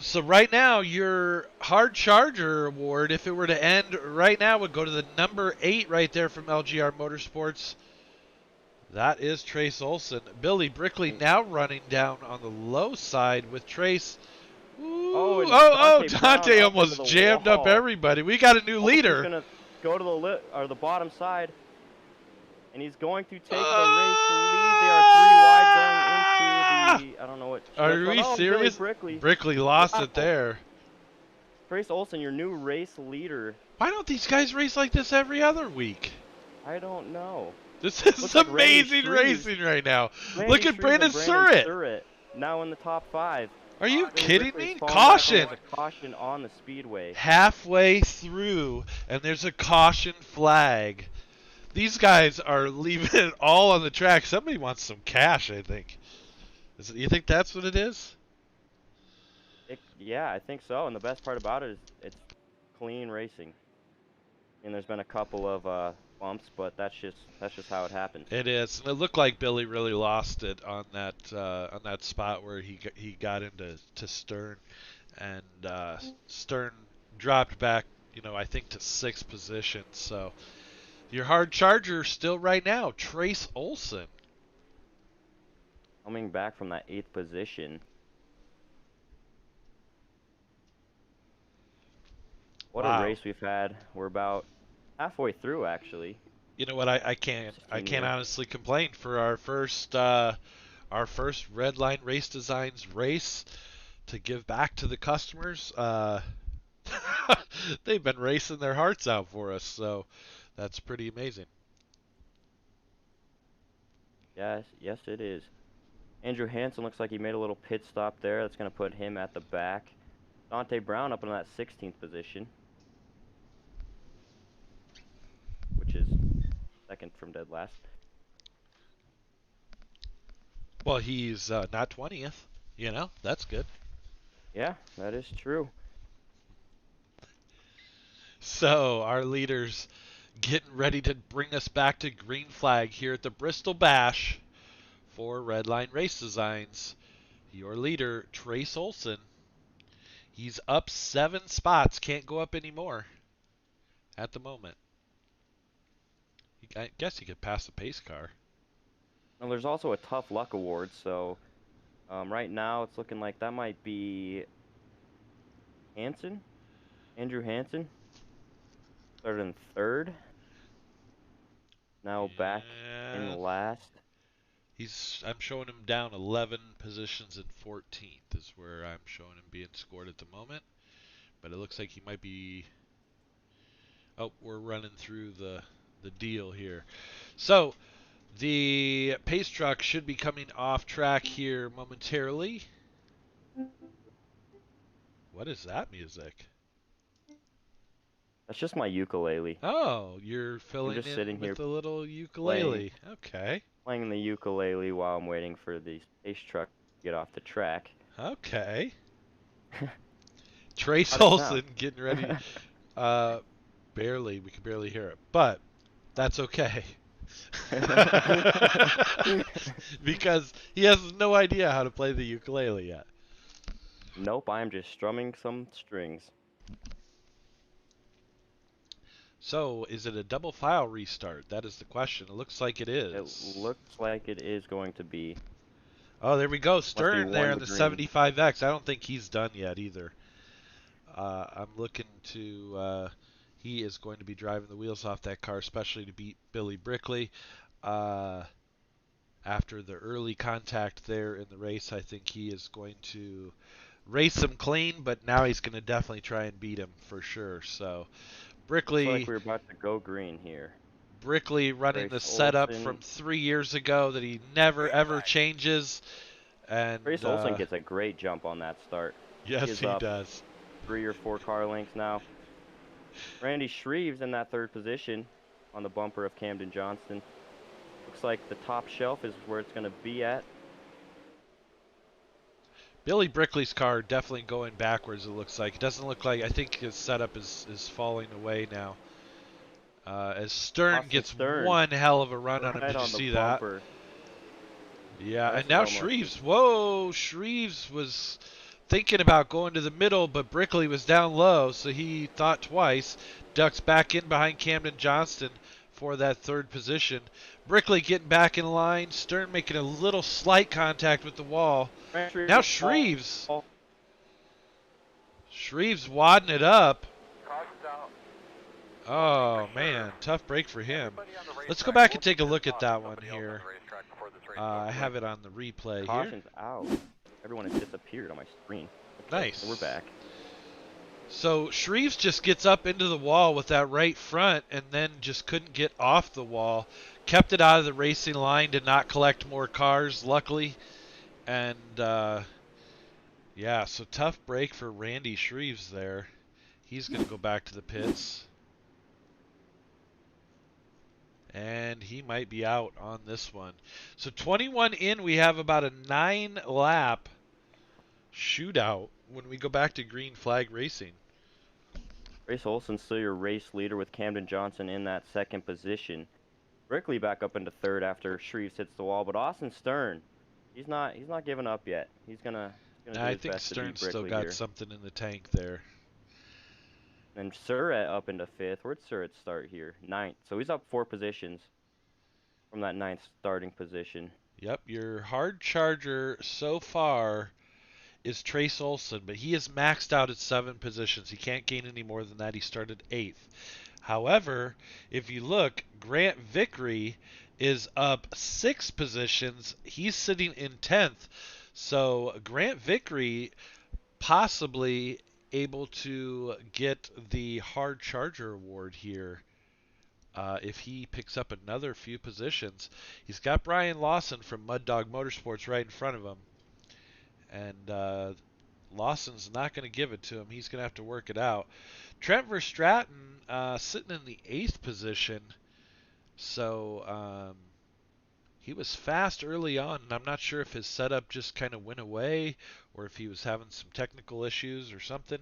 Speaker 1: So right now, your Hard Charger Award, if it were to end right now, would go to the number 8 right there from LGR Motorsports. That is Trace Olson. Billy Brickley now running down on the low side with Trace. Ooh, Dante almost jammed up everybody. We got a new leader.
Speaker 2: He's going to go to the bottom side, and he's going to take the race lead. They are 3 wide going into the, I don't know what.
Speaker 1: Are we serious? Brickley lost it there.
Speaker 2: Trace Olson, your new race leader.
Speaker 1: Why don't these guys race like this every other week?
Speaker 2: I don't know.
Speaker 1: This is amazing racing right now. Look at Brandon Surratt.
Speaker 2: Now in the top 5.
Speaker 1: Are you kidding me? Caution!
Speaker 2: Caution on the speedway.
Speaker 1: Halfway through, and there's a caution flag. These guys are leaving it all on the track. Somebody wants some cash, I think. You think that's what it is?
Speaker 2: Yeah, I think so. And the best part about it is it's clean racing. And there's been a couple of bumps, but that's just how it happens.
Speaker 1: It is, and it looked like Billy really lost it on that spot where he got into Stern, and Stern dropped back, I think to sixth position. So your hard charger still right now, Trace Olson.
Speaker 2: Coming back from that 8th position. What a
Speaker 1: Wow.
Speaker 2: race we've had. We're about halfway through, actually.
Speaker 1: You know what? I can't
Speaker 2: 16
Speaker 1: can't
Speaker 2: here.
Speaker 1: honestly complain for our first Redline Race Designs race to give back to the customers. They've been racing their hearts out for us, so that's pretty amazing.
Speaker 2: Yes, yes, it is. Andrew Hansen looks like he made a little pit stop there. That's going to put him at the back. Dante Brown up in that 16th position, which is second from dead last.
Speaker 1: Well, he's not 20th. That's good.
Speaker 2: Yeah, that is true.
Speaker 1: So our leaders getting ready to bring us back to green flag here at the Bristol Bash for Redline Race Designs. Your leader, Trace Olson. He's up 7 spots. Can't go up anymore at the moment. I guess he could pass the pace car.
Speaker 2: Now, there's also a tough luck award, so right now it's looking like that might be Hansen, Andrew Hansen, started in 3rd. Now back in
Speaker 1: Yeah.
Speaker 2: last.
Speaker 1: I'm showing him down 11 positions in 14th is where I'm showing him being scored at the moment. But it looks like he might be. Oh, we're running through the deal here. So the pace truck should be coming off track here momentarily. What is that music?
Speaker 2: That's just my ukulele.
Speaker 1: Oh, you're
Speaker 2: I'm
Speaker 1: filling
Speaker 2: just sitting
Speaker 1: in
Speaker 2: here
Speaker 1: with the little
Speaker 2: playing
Speaker 1: ukulele. Okay.
Speaker 2: playing the ukulele while I'm waiting for the space truck to get off the track.
Speaker 1: Okay. Trace
Speaker 2: How'd it sound?
Speaker 1: Olson getting ready. Uh, barely. We can barely hear it, but that's okay. Because he has no idea how to play the ukulele yet.
Speaker 2: Nope, I'm just strumming some strings.
Speaker 1: So, is it a double file restart? That is the question. It looks like it
Speaker 2: It
Speaker 1: is.
Speaker 2: looks like it is going to be.
Speaker 1: Oh, there we go.
Speaker 2: Must be
Speaker 1: Stern there
Speaker 2: one
Speaker 1: in
Speaker 2: to
Speaker 1: the
Speaker 2: green.
Speaker 1: 75X. I don't think he's done yet either. I'm looking to. He is going to be driving the wheels off that car, especially to beat Billy Brickley. After the early contact there in the race, I think he is going to race him clean, but now he's going to definitely try and beat him for sure. So
Speaker 2: Looks
Speaker 1: Brickley
Speaker 2: like we're about to go green here.
Speaker 1: running the
Speaker 2: Trace
Speaker 1: setup
Speaker 2: Olson.
Speaker 1: from 3 years ago that he never ever changes. And
Speaker 2: Trace Olson gets a great jump on that start.
Speaker 1: yes,
Speaker 2: Is
Speaker 1: he
Speaker 2: up
Speaker 1: does.
Speaker 2: 3 or 4 car lengths now. Randy Shreves in that 3rd position on the bumper of Camden Johnston. Looks like the top shelf is where it's going to be at.
Speaker 1: Billy Brickley's car definitely going backwards. It looks like. It doesn't look like. I think his setup is falling away now. As Stern
Speaker 2: Austin
Speaker 1: gets
Speaker 2: Stern,
Speaker 1: one hell of a run on him.
Speaker 2: right
Speaker 1: Did you
Speaker 2: on the
Speaker 1: see that?
Speaker 2: bumper.
Speaker 1: Yeah,
Speaker 2: This
Speaker 1: and
Speaker 2: is
Speaker 1: now
Speaker 2: almost
Speaker 1: Shreves. Whoa, Shreves was thinking about going to the middle, but Brickley was down low, so he thought twice. Ducks back in behind Camden Johnston for that 3rd position. Brickley getting back in line. Stern making a little slight contact with the wall. Now Shreves. Shreves wadding it up. Oh, man. Tough break for him. Let's go back and take a look at that one here. I have it on the replay here.
Speaker 2: Caution's out. Everyone has disappeared on my screen. Okay,
Speaker 1: Nice.
Speaker 2: so we're back.
Speaker 1: So Shreves just gets up into the wall with that right front and then just couldn't get off the wall. Kept it out of the racing line, did not collect more cars, luckily. And, yeah, so tough break for Randy Shreves there. He's going to go back to the pits. And he might be out on this one. So 21 in, we have about a 9-lap shootout when we go back to green flag racing.
Speaker 2: Trace Olson's still your race leader with Camden Johnson in that second position. Brickley back up into third after Shreves hits the wall, but Austin Stern, he's not giving up yet. He's gonna do
Speaker 1: I
Speaker 2: his
Speaker 1: think
Speaker 2: best to beat
Speaker 1: Stern's still
Speaker 2: Brickley
Speaker 1: got
Speaker 2: here.
Speaker 1: something in the tank there.
Speaker 2: And Surratt up into fifth. Where'd Surratt start here? Ninth. So he's up 4 positions from that ninth starting position.
Speaker 1: Yep, your hard charger so far is Trace Olson, but he is maxed out at 7 positions. He can't gain any more than that. He started 8th. However, if you look, Grant Vickery is up 6 positions. He's sitting in 10th. So Grant Vickery possibly able to get the hard charger award here. If he picks up another few positions, he's got Brian Lawson from Mud Dog Motorsports right in front of him, and Lawson's not going to give it to him. He's going to have to work it out. Trent Verstraeten sitting in the 8th position, so he was fast early on, and I'm not sure if his setup just kind of went away or if he was having some technical issues or something.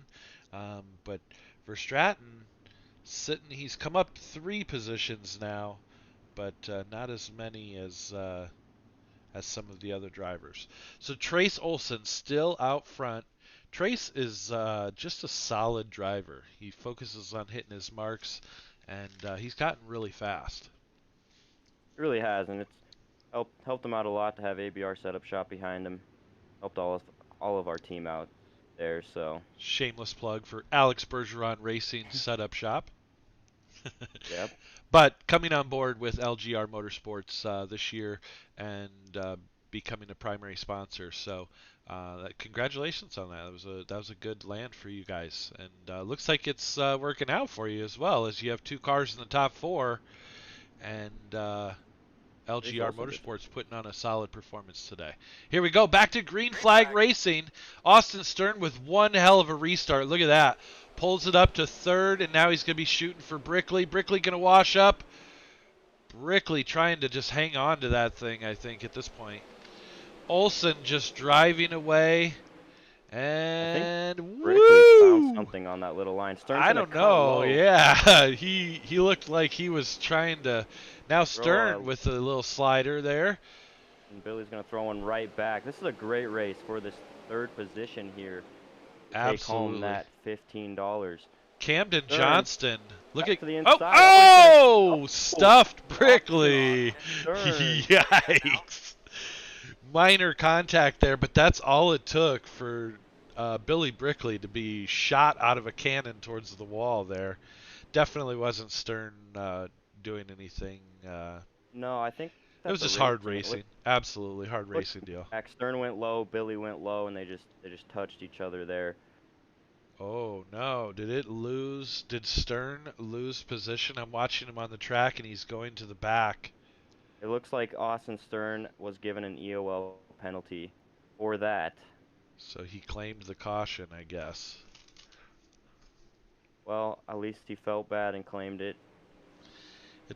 Speaker 1: But Verstraeten he's come up 3 positions now, but not as many as some of the other drivers. So Trace Olson still out front. Trace is just a solid driver. He focuses on hitting his marks, and he's gotten really fast.
Speaker 2: It really has, and it's helped him out a lot to have ABR setup shop behind him. Helped all of our team out there. So
Speaker 1: Shameless plug for Alex Bergeron Racing Setup Shop.
Speaker 2: yep.
Speaker 1: But coming on board with LGR Motorsports this year and becoming a primary sponsor. So congratulations on that. That was a good land for you guys, and looks like it's working out for you as well, as you have 2 cars in the top 4, and LGR Motorsports putting on a solid performance today. Here we go, back to green flag racing. Austin Stern with one hell of a restart. Look at that. Pulls it up to third, and now he's going to be shooting for Brickley. Brickley going to wash up. Brickley trying to just hang on to that thing, I think, at this point. Olson just driving away. And
Speaker 2: I think Brickley found
Speaker 1: woo!
Speaker 2: something on that little line. Stern's
Speaker 1: I
Speaker 2: gonna
Speaker 1: don't
Speaker 2: cut
Speaker 1: know.
Speaker 2: low.
Speaker 1: Yeah, he looked like he was trying to. Now Stern
Speaker 2: Throw
Speaker 1: with a little slider there.
Speaker 2: and Billy's gonna throw one right back. This is a great race for this third position here to take home
Speaker 1: Absolutely.
Speaker 2: that $15.
Speaker 1: Camden
Speaker 2: Stern
Speaker 1: Johnston. Look
Speaker 2: back
Speaker 1: at
Speaker 2: to the
Speaker 1: oh
Speaker 2: inside.
Speaker 1: oh
Speaker 2: Oh,
Speaker 1: stuffed
Speaker 2: Austin
Speaker 1: Brickley.
Speaker 2: Stern.
Speaker 1: Yikes. Minor contact there, but that's all it took for Billy Brickley to be shot out of a cannon towards the wall there. Definitely wasn't Stern doing anything.
Speaker 2: No, I think
Speaker 1: It
Speaker 2: that
Speaker 1: was
Speaker 2: the
Speaker 1: just hard
Speaker 2: racing.
Speaker 1: racing. Absolutely hard
Speaker 2: Look
Speaker 1: racing deal.
Speaker 2: back. Stern went low, Billy went low, and they just touched each other there.
Speaker 1: Oh no, did it lose? Did Stern lose position? I'm watching him on the track and he's going to the back.
Speaker 2: It looks like Austin Stern was given an EOL penalty for that.
Speaker 1: So he claimed the caution, I guess.
Speaker 2: Well, at least he felt bad and claimed it.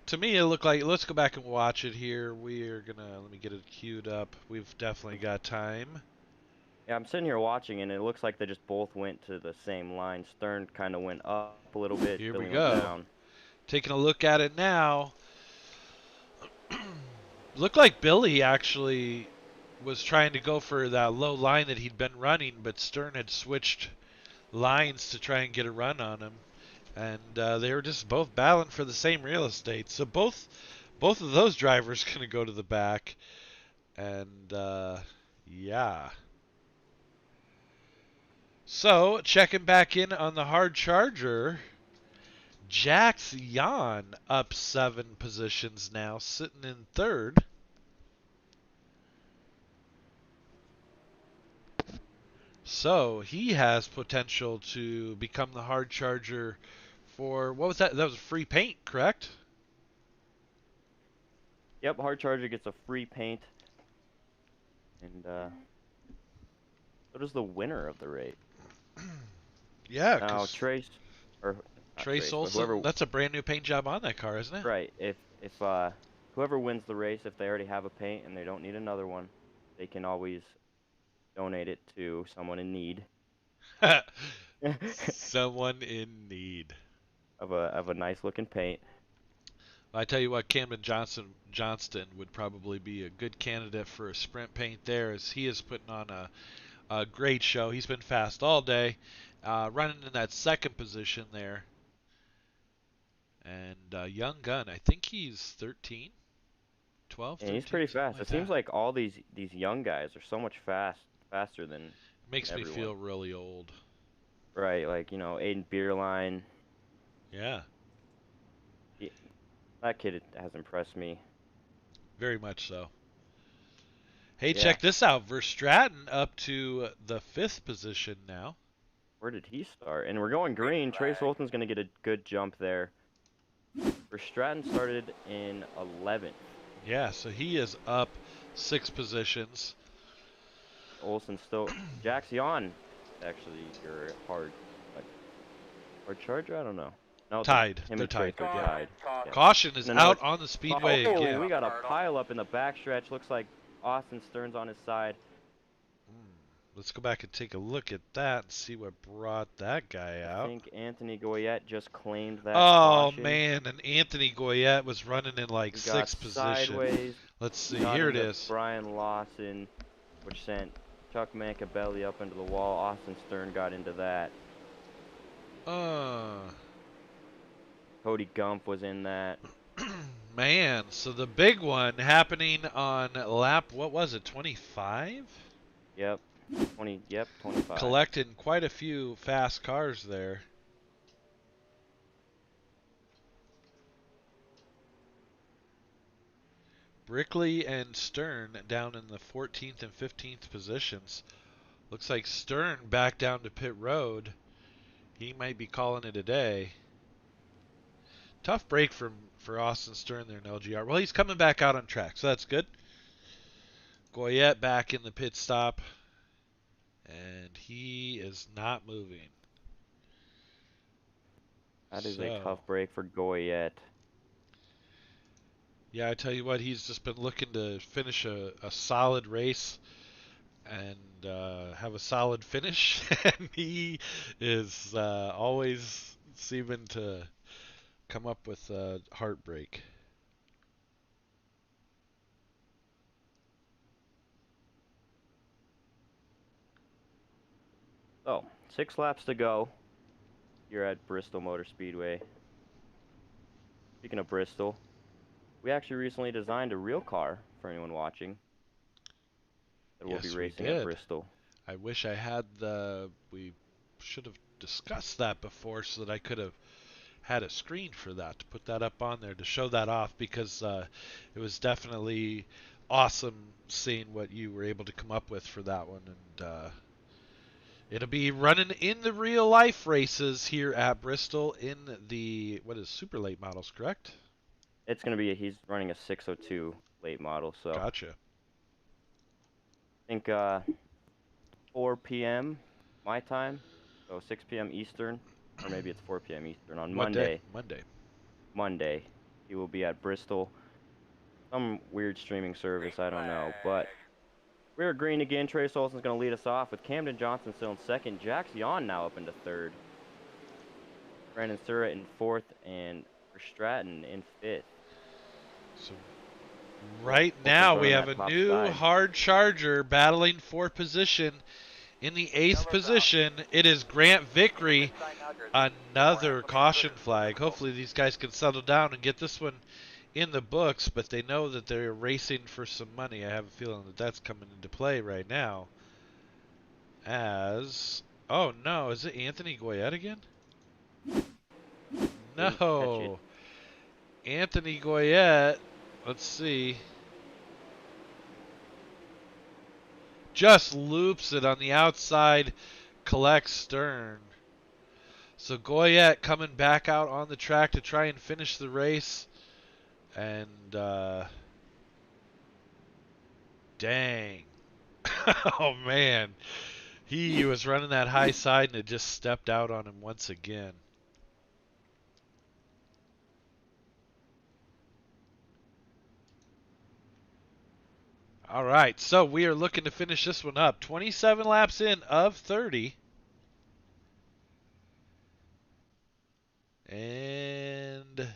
Speaker 1: To me, it looked like. Let's go back and watch it here. We are gonna. Let me get it queued up. We've definitely got time.
Speaker 2: Yeah, I'm sitting here watching, and it looks like they just both went to the same line. Stern kind of went up a little bit,
Speaker 1: Here we
Speaker 2: Billy went
Speaker 1: go.
Speaker 2: down.
Speaker 1: Taking a look at it now. Looked like Billy actually was trying to go for that low line that he'd been running, but Stern had switched lines to try and get a run on him, and they were just both battling for the same real estate. So both of those drivers going to go to the back, and yeah. So checking back in on the hard charger, Jax Jan up 7 positions now, sitting in third. So he has potential to become the hard charger for what was that? That was a free paint, correct?
Speaker 2: Yep, Hard Charger gets a free paint. And so does the winner of the race.
Speaker 1: Yeah,
Speaker 2: Now,
Speaker 1: because
Speaker 2: Trace, or not
Speaker 1: Trace
Speaker 2: but
Speaker 1: Olson,
Speaker 2: whoever,
Speaker 1: that's a brand new paint job on that car, isn't it?
Speaker 2: right, if whoever wins the race, if they already have a paint and they don't need another one, they can always donate it to someone in need.
Speaker 1: Someone in need.
Speaker 2: of a nice looking paint.
Speaker 1: I tell you what, Camden Johnston would probably be a good candidate for a sprint paint there, as he is putting on a great show. He's been fast all day, running in that second position there. And young gun, I think he's 13, 12,
Speaker 2: And he's
Speaker 1: 13,
Speaker 2: pretty
Speaker 1: something
Speaker 2: fast.
Speaker 1: like
Speaker 2: It seems
Speaker 1: that.
Speaker 2: like all these young guys are so much faster than
Speaker 1: Makes me
Speaker 2: everyone.
Speaker 1: feel really old.
Speaker 2: Right, like, Aiden Beerline.
Speaker 1: Yeah,
Speaker 2: He, that kid has impressed me.
Speaker 1: very much so. Hey,
Speaker 2: Yeah.
Speaker 1: check this out. Verstraeten up to the 5th position now.
Speaker 2: Where did he start? And we're going green. Trey Sultan's going to get a good jump there. For Stratton started in 11th.
Speaker 1: Yeah, so he is up 6 positions.
Speaker 2: Olsen still. Jackson, actually, your hard charger? I don't know. No,
Speaker 1: Tied.
Speaker 2: him
Speaker 1: They're
Speaker 2: and Trey
Speaker 1: tied.
Speaker 2: are
Speaker 1: Yeah.
Speaker 2: tied. Yeah.
Speaker 1: Caution is
Speaker 2: And another.
Speaker 1: out on the speedway
Speaker 2: Oh,
Speaker 1: again.
Speaker 2: we got a pile up in the backstretch. Looks like Austin Stern's on his side.
Speaker 1: Let's go back and take a look at that and see what brought that guy
Speaker 2: I
Speaker 1: out.
Speaker 2: think Anthony Goyette just claimed that
Speaker 1: Oh,
Speaker 2: caution.
Speaker 1: man, and Anthony Goyette was running in like
Speaker 2: We got
Speaker 1: 6th position.
Speaker 2: sideways.
Speaker 1: Let's see,
Speaker 2: Got
Speaker 1: here it
Speaker 2: into
Speaker 1: is.
Speaker 2: Brian Lawson, which sent Chuck Mancabelli up into the wall. Austin Stern got into that. Cody Gump was in that.
Speaker 1: Man, so the big one happening on lap, what was it, 25?
Speaker 2: Yep. 25.
Speaker 1: Collecting quite a few fast cars there. Brickley and Stern down in the 14th and 15th positions. Looks like Stern back down to pit road. He might be calling it a day. Tough break for Austin Stern there in LGR. Well, he's coming back out on track, so that's good. Goyette back in the pit stop. And he is not moving.
Speaker 2: That is a tough break for Goyette.
Speaker 1: Yeah, I tell you what, he's just been looking to finish a solid race and have a solid finish. And he is always seeming to come up with a heartbreak.
Speaker 2: So, 6 laps to go. You're at Bristol Motor Speedway. Speaking of Bristol, we actually recently designed a real car for anyone watching that we'll be racing at Bristol.
Speaker 1: I wish I had we should have discussed that before so that I could have had a screen for that to put that up on there to show that off, because it was definitely awesome seeing what you were able to come up with for that one. And it'll be running in the real life races here at Bristol in the, what is, super late models, correct?
Speaker 2: It's going to be, he's running a 602 late model, so.
Speaker 1: Gotcha.
Speaker 2: I think 4 p.m. my time, so 6 p.m. Eastern, or maybe it's 4 p.m. Eastern on Monday. Monday. He will be at Bristol. Some weird streaming service, I don't know, but we're green again. Trey Solson's going to lead us off with Camden Johnson still in second. Jackson now up into third. Brandon Surratt in fourth, and Stratton in fifth.
Speaker 1: So right now we have a new hard charger battling for position. In the 8th position, it is Grant Vickery. Another caution flag. Hopefully these guys can settle down and get this one in the books, but they know that they're racing for some money. I have a feeling that that's coming into play right now. Oh no, is it Anthony Goyette again? No. Anthony Goyette, let's see. Just loops it on the outside, collects Stern. So Goyette coming back out on the track to try and finish the race. And, dang. Oh, man. He was running that high side and it just stepped out on him once again. All right, so we are looking to finish this one up. 27 laps in of 30. And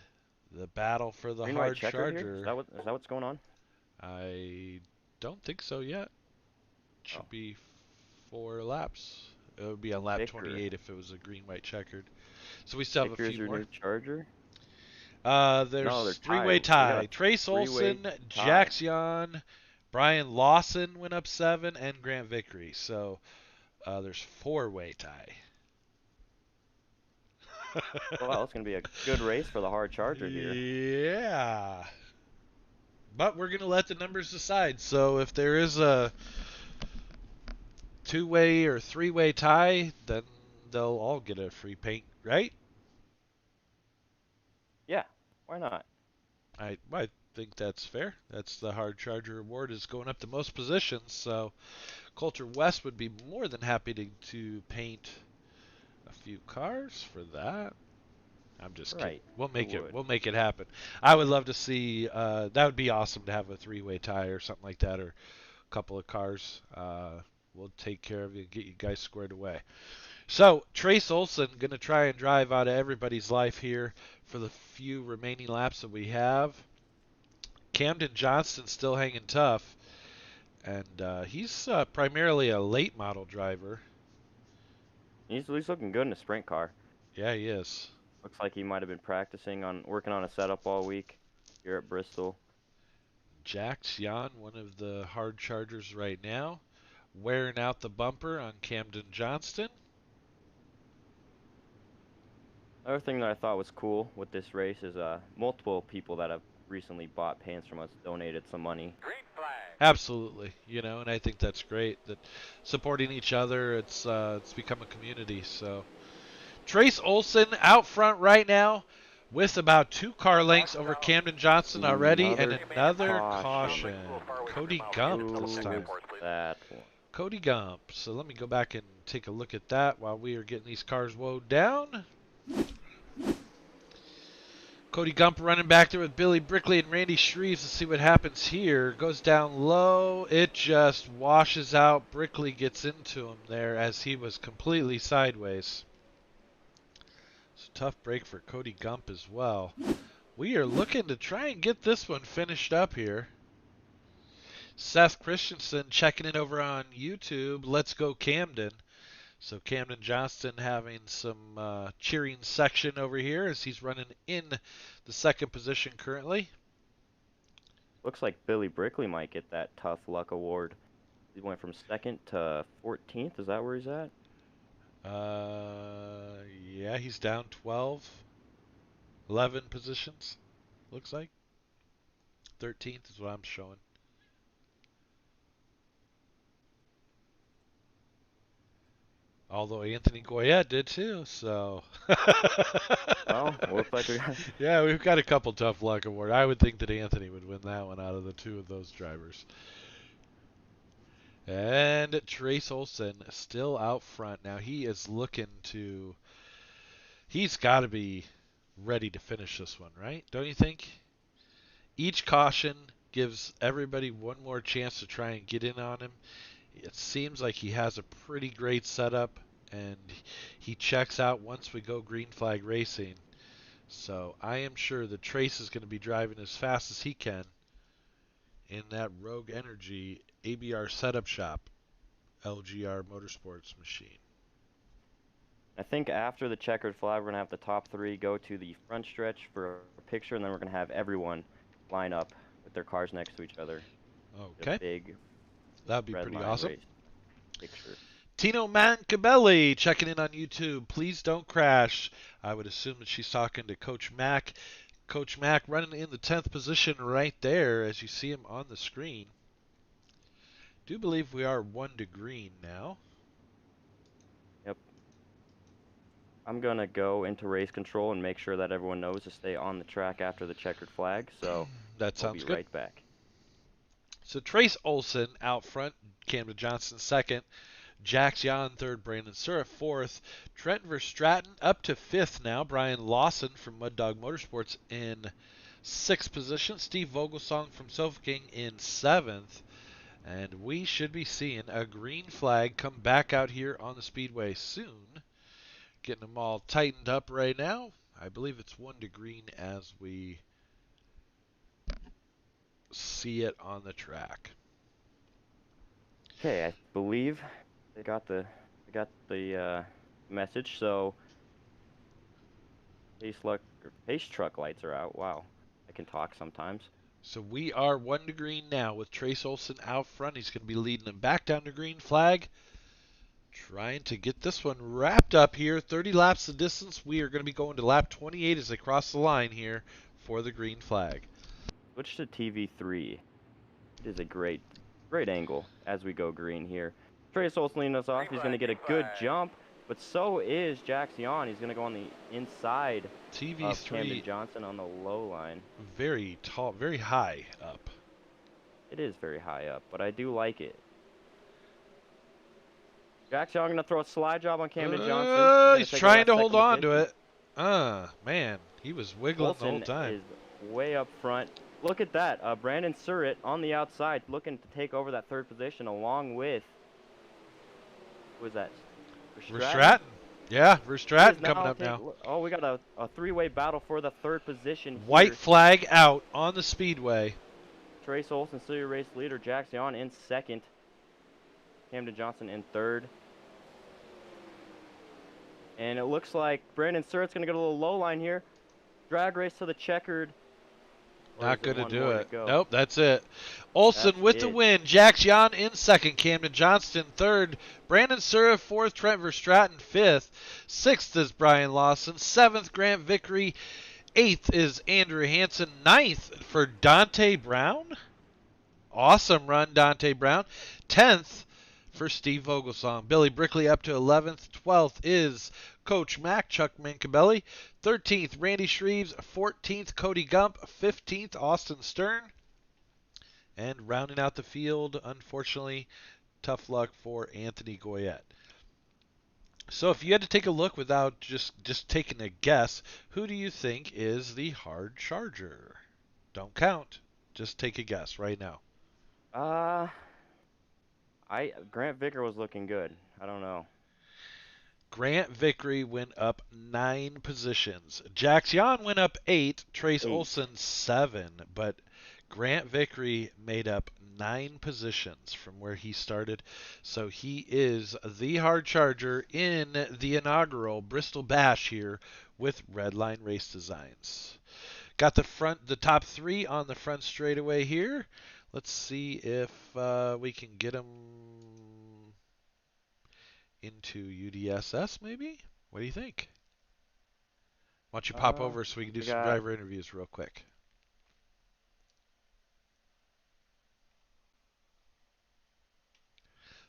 Speaker 1: the battle for the
Speaker 2: Green white
Speaker 1: hard
Speaker 2: checkered here?
Speaker 1: charger.
Speaker 2: Is that what's going on?
Speaker 1: I don't think so yet.
Speaker 2: Oh,
Speaker 1: Should be 4 laps. It would be on lap
Speaker 2: Baker.
Speaker 1: 28 if it was a green white checkered. So we still have a
Speaker 2: Baker is
Speaker 1: few
Speaker 2: your
Speaker 1: more.
Speaker 2: new charger? No, they're
Speaker 1: There's three-way
Speaker 2: tied. We got a
Speaker 1: tie. Trace
Speaker 2: three-way
Speaker 1: Olson,
Speaker 2: tie.
Speaker 1: Jax Yon, Brian Lawson went up 7, and Grant Vickery. So there's four-way tie.
Speaker 2: Well, it's gonna be a good race for the hard charger here.
Speaker 1: Yeah. But we're going to let the numbers decide. So if there is a two-way or three-way tie, then they'll all get a free paint, right?
Speaker 2: Yeah, why not?
Speaker 1: I think that's fair. That's the hard charger award is going up the most positions. So Coulter West would be more than happy to paint a few cars for that. I'm just kidding.
Speaker 2: Right.
Speaker 1: We'll
Speaker 2: It
Speaker 1: make it.
Speaker 2: would.
Speaker 1: We'll make it happen. I would love to see. That would be awesome to have a three-way tie or something like that, or a couple of cars. We'll take care of you and get you guys squared away. So Trace Olson gonna try and drive out of everybody's life here for the few remaining laps that we have. Camden Johnston still hanging tough, and he's primarily a late model driver.
Speaker 2: He's looking good in a sprint car.
Speaker 1: Yeah, he is.
Speaker 2: Looks like he might have been working on a setup all week here at Bristol.
Speaker 1: Jax Jan, one of the hard chargers right now, wearing out the bumper on Camden Johnston.
Speaker 2: Another thing that I thought was cool with this race is multiple people that have recently bought paints from us donated some money.
Speaker 1: Absolutely, and I think that's great. That supporting each other, it's become a community. So Trace Olson out front right now, with about 2 car lengths over Camden Johnson already, and another caution. Cody Gump this time.
Speaker 2: That one.
Speaker 1: Cody Gump. So let me go back and take a look at that while we are getting these cars woed down. Cody Gump running back there with Billy Brickley and Randy Shreves. Let's see what happens here. Goes down low. It just washes out. Brickley gets into him there as he was completely sideways. So tough break for Cody Gump as well. We are looking to try and get this one finished up here. Seth Christensen checking in over on YouTube. Let's go Camden. So Camden Johnston having some cheering section over here as he's running in the second position currently.
Speaker 2: Looks like Billy Brickley might get that tough luck award. He went from 2nd to 14th. Is that where he's at?
Speaker 1: Yeah, he's down 11 positions, looks like. 13th is what I'm showing. Although Anthony Goyette did too, so.
Speaker 2: Well, looks like we got...
Speaker 1: Yeah, we've got a couple tough luck awards. I would think that Anthony would win that one out of the two of those drivers. And Trace Olson still out front. Now he is looking to. He's got to be ready to finish this one, right? Don't you think? Each caution gives everybody one more chance to try and get in on him. It seems like he has a pretty great setup, and he checks out once we go green flag racing. So I am sure that Trace is going to be driving as fast as he can in that Rogue Energy ABR setup shop LGR Motorsports machine.
Speaker 2: I think after the checkered flag, we're going to have the top 3 go to the front stretch for a picture, and then we're going to have everyone line up with their cars next to each other.
Speaker 1: Okay.
Speaker 2: A big
Speaker 1: That'd be pretty awesome.
Speaker 2: Picture.
Speaker 1: Tino Mancabelli checking in on YouTube. Please don't crash. I would assume that she's talking to Coach Mack. Coach Mack running in the 10th position right there as you see him on the screen. Do believe we are 1 to green now.
Speaker 2: Yep. I'm going to go into race control and make sure that everyone knows to stay on the track after the checkered flag. So
Speaker 1: that sounds good.
Speaker 2: We'll be right back.
Speaker 1: So Trace Olson out front, Camden Johnson second, Jax Jan third, Brandon Surra fourth, Trent Verstraeten up to fifth now, Brian Lawson from Mud Dog Motorsports in sixth position, Steve Vogelsong from Sofa King in seventh, and we should be seeing a green flag come back out here on the speedway soon. Getting them all tightened up right now. I believe it's 1 to green as we see it on the track.
Speaker 2: Okay, I believe they got the message. So pace truck lights are out. Wow, I can talk sometimes.
Speaker 1: So we are 1 to green now with Trace Olson out front. He's going to be leading them back down to green flag. Trying to get this one wrapped up here. 30 laps the distance. We are going to be going to lap 28 as they cross the line here for the green flag.
Speaker 2: Switch to TV3. It is a great angle as we go green here. Trace Olson leading us off. He's going to get a good jump, but so is Jackson. He's going to go on the inside of Camden
Speaker 1: TV3
Speaker 2: Johnson on the low line.
Speaker 1: very tall, very high up.
Speaker 2: It is very high up, but I do like it. Jackson going to throw a slide job on Camden Johnson.
Speaker 1: He's trying to hold on to it. Man, he was wiggling the whole time.
Speaker 2: Is way up front. Look at that. Brandon Surratt on the outside looking to take over that third position along with, who is that?
Speaker 1: Verstraeten. Yeah, Verstraeten coming up now.
Speaker 2: Oh, we got a three-way battle for the third position here.
Speaker 1: White flag out on the speedway.
Speaker 2: Trace Olson, still your race leader. Jackson in second. Camden Johnson in third. And it looks like Brandon Surratt's going to go to a little low line here. Drag race to the checkered.
Speaker 1: Not going to do it. Nope, that's it. Olson with the win. Jackson in second. Camden Johnston third. Brandon Surratt fourth. Trent Verstraeten fifth. Sixth is Brian Lawson. Seventh, Grant Vickery. Eighth is Andrew Hansen. Ninth for Dante Brown. Awesome run, Dante Brown. 10th for Steve Vogelsong. Billy Brickley up to 11th. 12th is Coach Mack, Chuck Mancabelli. 13th, Randy Shreves. 14th, Cody Gump. 15th, Austin Stern. And rounding out the field, unfortunately, tough luck for Anthony Goyette. So if you had to take a look without just taking a guess, who do you think is the hard charger? Don't count. Just take a guess right now.
Speaker 2: Grant Vicker was looking good. I don't know.
Speaker 1: Grant Vickery went up 9 positions. Jackson went up 8. Trace Olson 7. But Grant Vickery made up 9 positions from where he started. So he is the hard charger in the inaugural Bristol Bash here with Redline Race Designs. Got the top 3 on the front straightaway here. Let's see if we can get them into UDSS maybe? What do you think? Why don't you pop over so we can do some driver interviews real quick?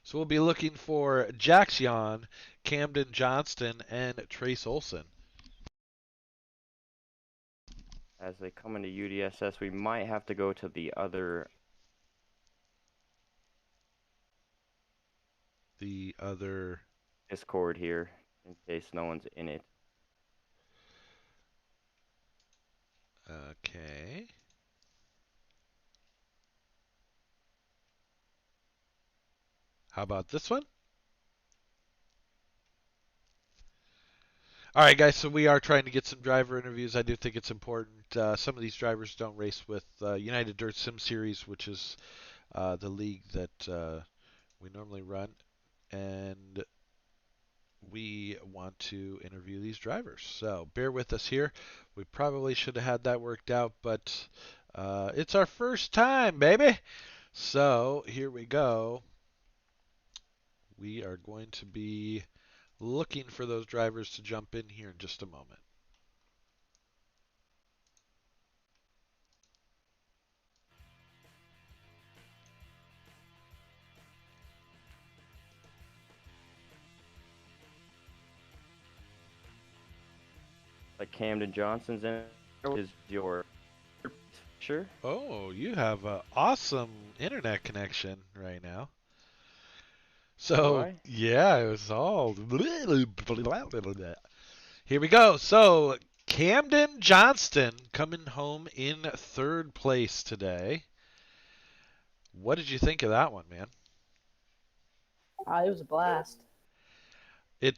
Speaker 1: So we'll be looking for Jackson, Camden Johnston, and Trace Olson.
Speaker 2: As they come into UDSS, we might have to go to the other Discord here in case no one's in it.
Speaker 1: Okay. How about this one? All right, guys, so we are trying to get some driver interviews. I do think it's important. Some of these drivers don't race with United Dirt Sim Series, which is the league that we normally run. And we want to interview these drivers. So bear with us here. We probably should have had that worked out, but it's our first time, baby. So here we go. We are going to be looking for those drivers to jump in here in just a moment.
Speaker 2: Like Camden Johnson's in is your sure?
Speaker 1: Oh, you have an awesome internet connection right now. So, yeah, it was all... Here we go. So, Camden Johnston coming home in third place today. What did you think of that one, man?
Speaker 3: It was a blast.
Speaker 1: It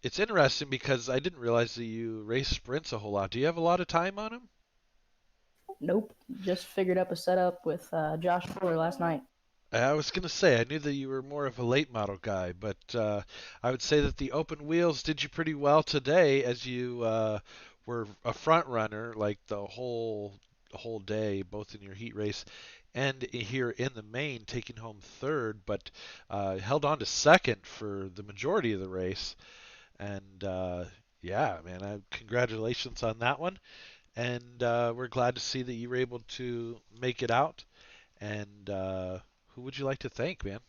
Speaker 1: It's interesting because I didn't realize that you race sprints a whole lot. Do you have a lot of time on them?
Speaker 3: Nope. Just figured up a setup with Josh Fuller last night.
Speaker 1: I was going to say, I knew that you were more of a late model guy, but I would say that the open wheels did you pretty well today as you were a front runner like the whole day, both in your heat race and here in the main, taking home third, but held on to second for the majority of the race. And yeah, man, congratulations on that one. And we're glad to see that you were able to make it out. And who would you like to thank, man?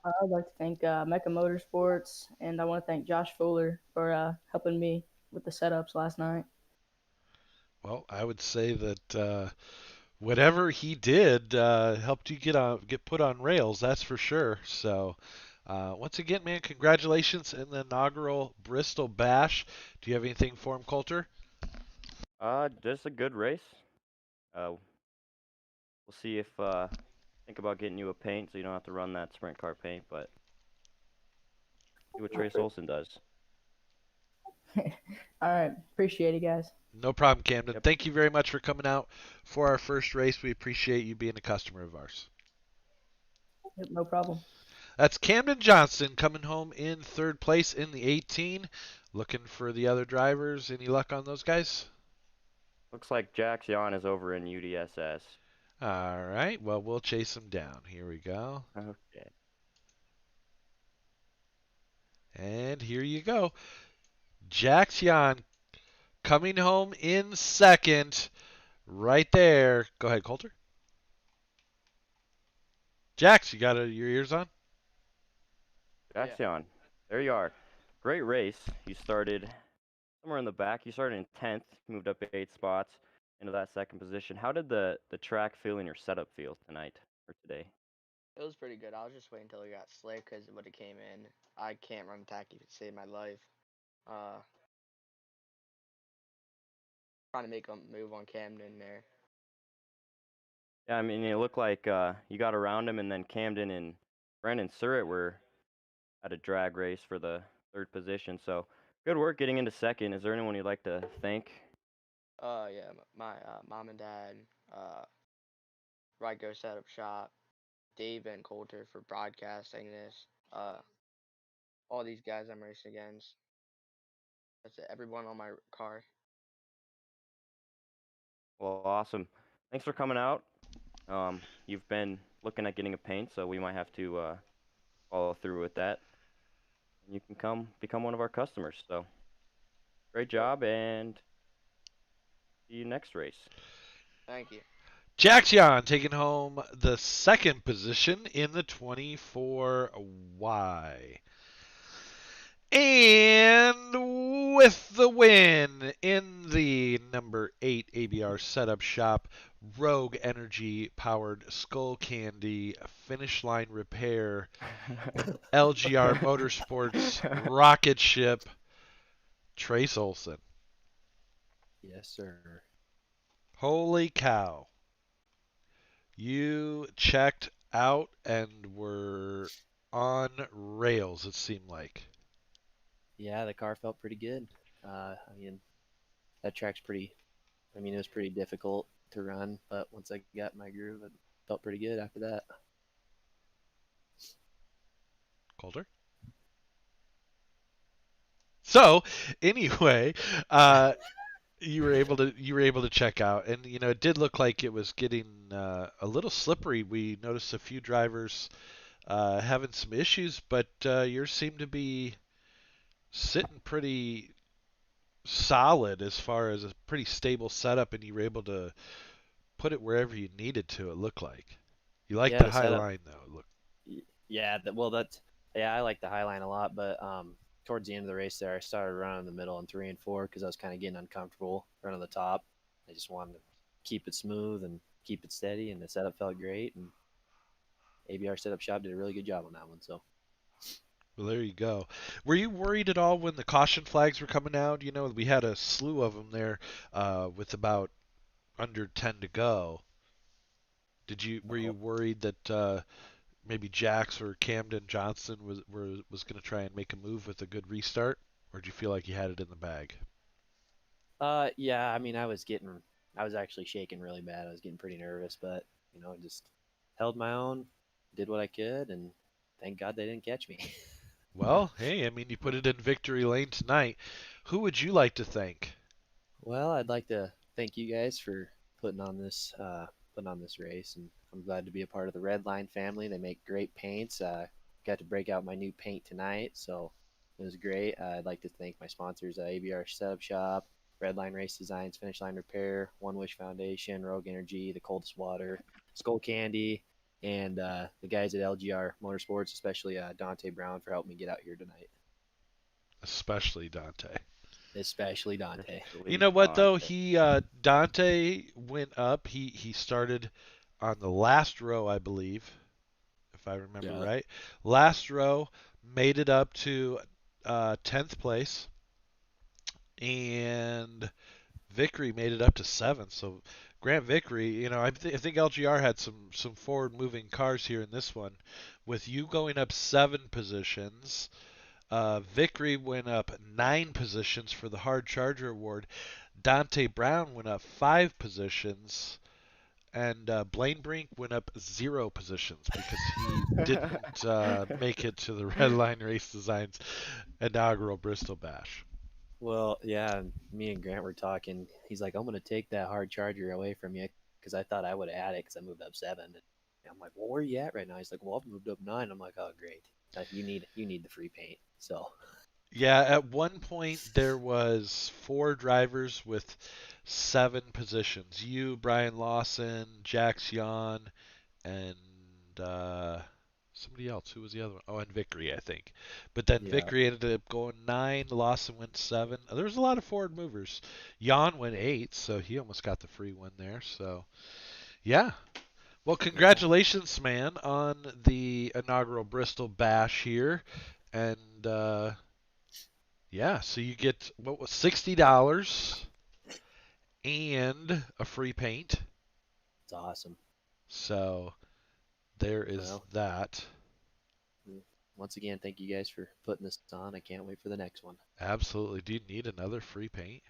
Speaker 3: I'd like to thank Mecca Motorsports, and I want to thank Josh Fuller for helping me with the setups last night.
Speaker 1: Well, I would say that whatever he did helped you get put on rails. That's for sure. So, once again, man, congratulations in the inaugural Bristol Bash. Do you have anything for him, Coulter?
Speaker 2: Just a good race. We'll see if think about getting you a paint so you don't have to run that sprint car paint, but see what Trace Olson does.
Speaker 3: All right. Appreciate it, guys.
Speaker 1: No problem, Camden.
Speaker 2: Yep.
Speaker 1: Thank you very much for coming out for our first race. We appreciate you being a customer of ours.
Speaker 3: Yep, no problem.
Speaker 1: That's Camden Johnston coming home in third place in the 18. Looking for the other drivers. Any luck on those guys?
Speaker 2: Looks like Jax Jan is over in UDSS.
Speaker 1: All right. Well, we'll chase them down. Here we go.
Speaker 2: Okay.
Speaker 1: And here you go. Jaxion coming home in second. Right there. Go ahead, Coulter. Jax, you got your ears on?
Speaker 2: Jax Jan, there you are. Great race. You started somewhere in the back. You started in 10th, moved up 8 spots into that second position. How did the track feel in your setup feel tonight or today?
Speaker 4: It was pretty good. I was just waiting until it got slick because when it came in, I can't run tacky to save my life. Uh, Trying to make a move on Camden there.
Speaker 2: Yeah, I mean, it looked like you got around him, and then Camden and Brandon Surratt were at a drag race for the third position. So good work getting into second. Is there anyone you'd like to thank?
Speaker 4: Yeah, my mom and dad, uh, Rygo Setup Shop, Dave and Coulter for broadcasting this. All these guys I'm racing against. That's it. Everyone on my car.
Speaker 2: Well, awesome. Thanks for coming out. You've been looking at getting a paint, so we might have to follow through with that. And you can come become one of our customers. So great job, and see you next race.
Speaker 4: Thank you.
Speaker 1: Jaxion taking home the second position in the 24Y. And with the win in the number 8 ABR setup shop, Rogue Energy powered Skull Candy Finish Line Repair LGR Motorsports Rocket Ship Trace Olson.
Speaker 5: Yes, sir.
Speaker 1: Holy cow. You checked out and were on rails, it seemed like.
Speaker 5: Yeah, the car felt pretty good. I mean, that track's pretty. I mean, it was pretty difficult to run, but once I got my groove, it felt pretty good after that.
Speaker 1: Calder? So, anyway, you were able to check out, and it did look like it was getting a little slippery. We noticed a few drivers having some issues, but yours seemed to be sitting pretty solid as far as a pretty stable setup, and you were able to put it wherever you needed to. It looked like you liked
Speaker 5: Yeah,
Speaker 1: the
Speaker 5: the
Speaker 1: high
Speaker 5: setup.
Speaker 1: line though. Look,
Speaker 5: Yeah, well, that's yeah, I like the high line a lot, but towards the end of the race there, I started running in the middle on 3 and 4 because I was kind of getting uncomfortable running the top. I just wanted to keep it smooth and keep it steady, and the setup felt great. And ABR Setup Shop did a really good job on that one. So
Speaker 1: well, there you go. Were you worried at all when the caution flags were coming out? We had a slew of them there with about under 10 to go. Were you
Speaker 5: oh,
Speaker 1: worried that maybe Jax or Camden Johnson was going to try and make a move with a good restart, or do you feel like you had it in the bag?
Speaker 5: Yeah. I mean, I was actually shaking really bad. I was getting pretty nervous, but just held my own, did what I could, and thank God they didn't catch me.
Speaker 1: Well, hey, I mean, you put it in victory lane tonight. Who would you like to thank?
Speaker 5: Well, I'd like to thank you guys for putting on this race, and I'm glad to be a part of the Redline family. They make great paints. Got to break out my new paint tonight, so it was great. I'd like to thank my sponsors, ABR Setup Shop, Redline Race Designs, Finish Line Repair, One Wish Foundation, Rogue Energy, The Coldest Water, Skull Candy, and the guys at LGR Motorsports, especially Dante Brown for helping me get out here tonight.
Speaker 1: Especially Dante.
Speaker 5: Especially Dante.
Speaker 1: You
Speaker 2: Especially
Speaker 1: know what though?
Speaker 2: Dante.
Speaker 1: He Dante went up. He started on the last row, I believe, if I remember
Speaker 5: Yeah.
Speaker 1: right. Last row, made it up to 10th place, and Vickery made it up to 7th. So Grant Vickery, I think LGR had some forward moving cars here in this one, with you going up 7 positions. Vickery went up 9 positions for the Hard Charger Award. Dante Brown went up 5 positions, and Blaine Brink went up 0 positions because he didn't make it to the Redline Race Designs inaugural Bristol Bash.
Speaker 5: Well, yeah, me and Grant were talking. He's like, I'm going to take that hard charger away from you because I thought I would have had it because I moved up 7. And I'm like, well, where are you at right now? He's like, well, I've moved up 9. I'm like, oh, great. You need the free paint. So,
Speaker 1: Yeah, at one point there was 4 drivers with 7 positions. You, Brian Lawson, Jax Yon, and somebody else. Who was the other one? Oh, and Vickery, I think. But then
Speaker 5: yeah.
Speaker 1: Vickery ended up going 9. Lawson went 7. There was a lot of forward movers. Yon went 8, so he almost got the free one there. So yeah. Well,
Speaker 5: Yeah.
Speaker 1: congratulations, man, on the inaugural Bristol Bash here, and yeah. So you get what was $60 and a free paint.
Speaker 5: It's awesome.
Speaker 1: So there is
Speaker 5: Well,
Speaker 1: that.
Speaker 5: once again, thank you guys for putting this on. I can't wait for the next one.
Speaker 1: Absolutely. Do you need another free paint?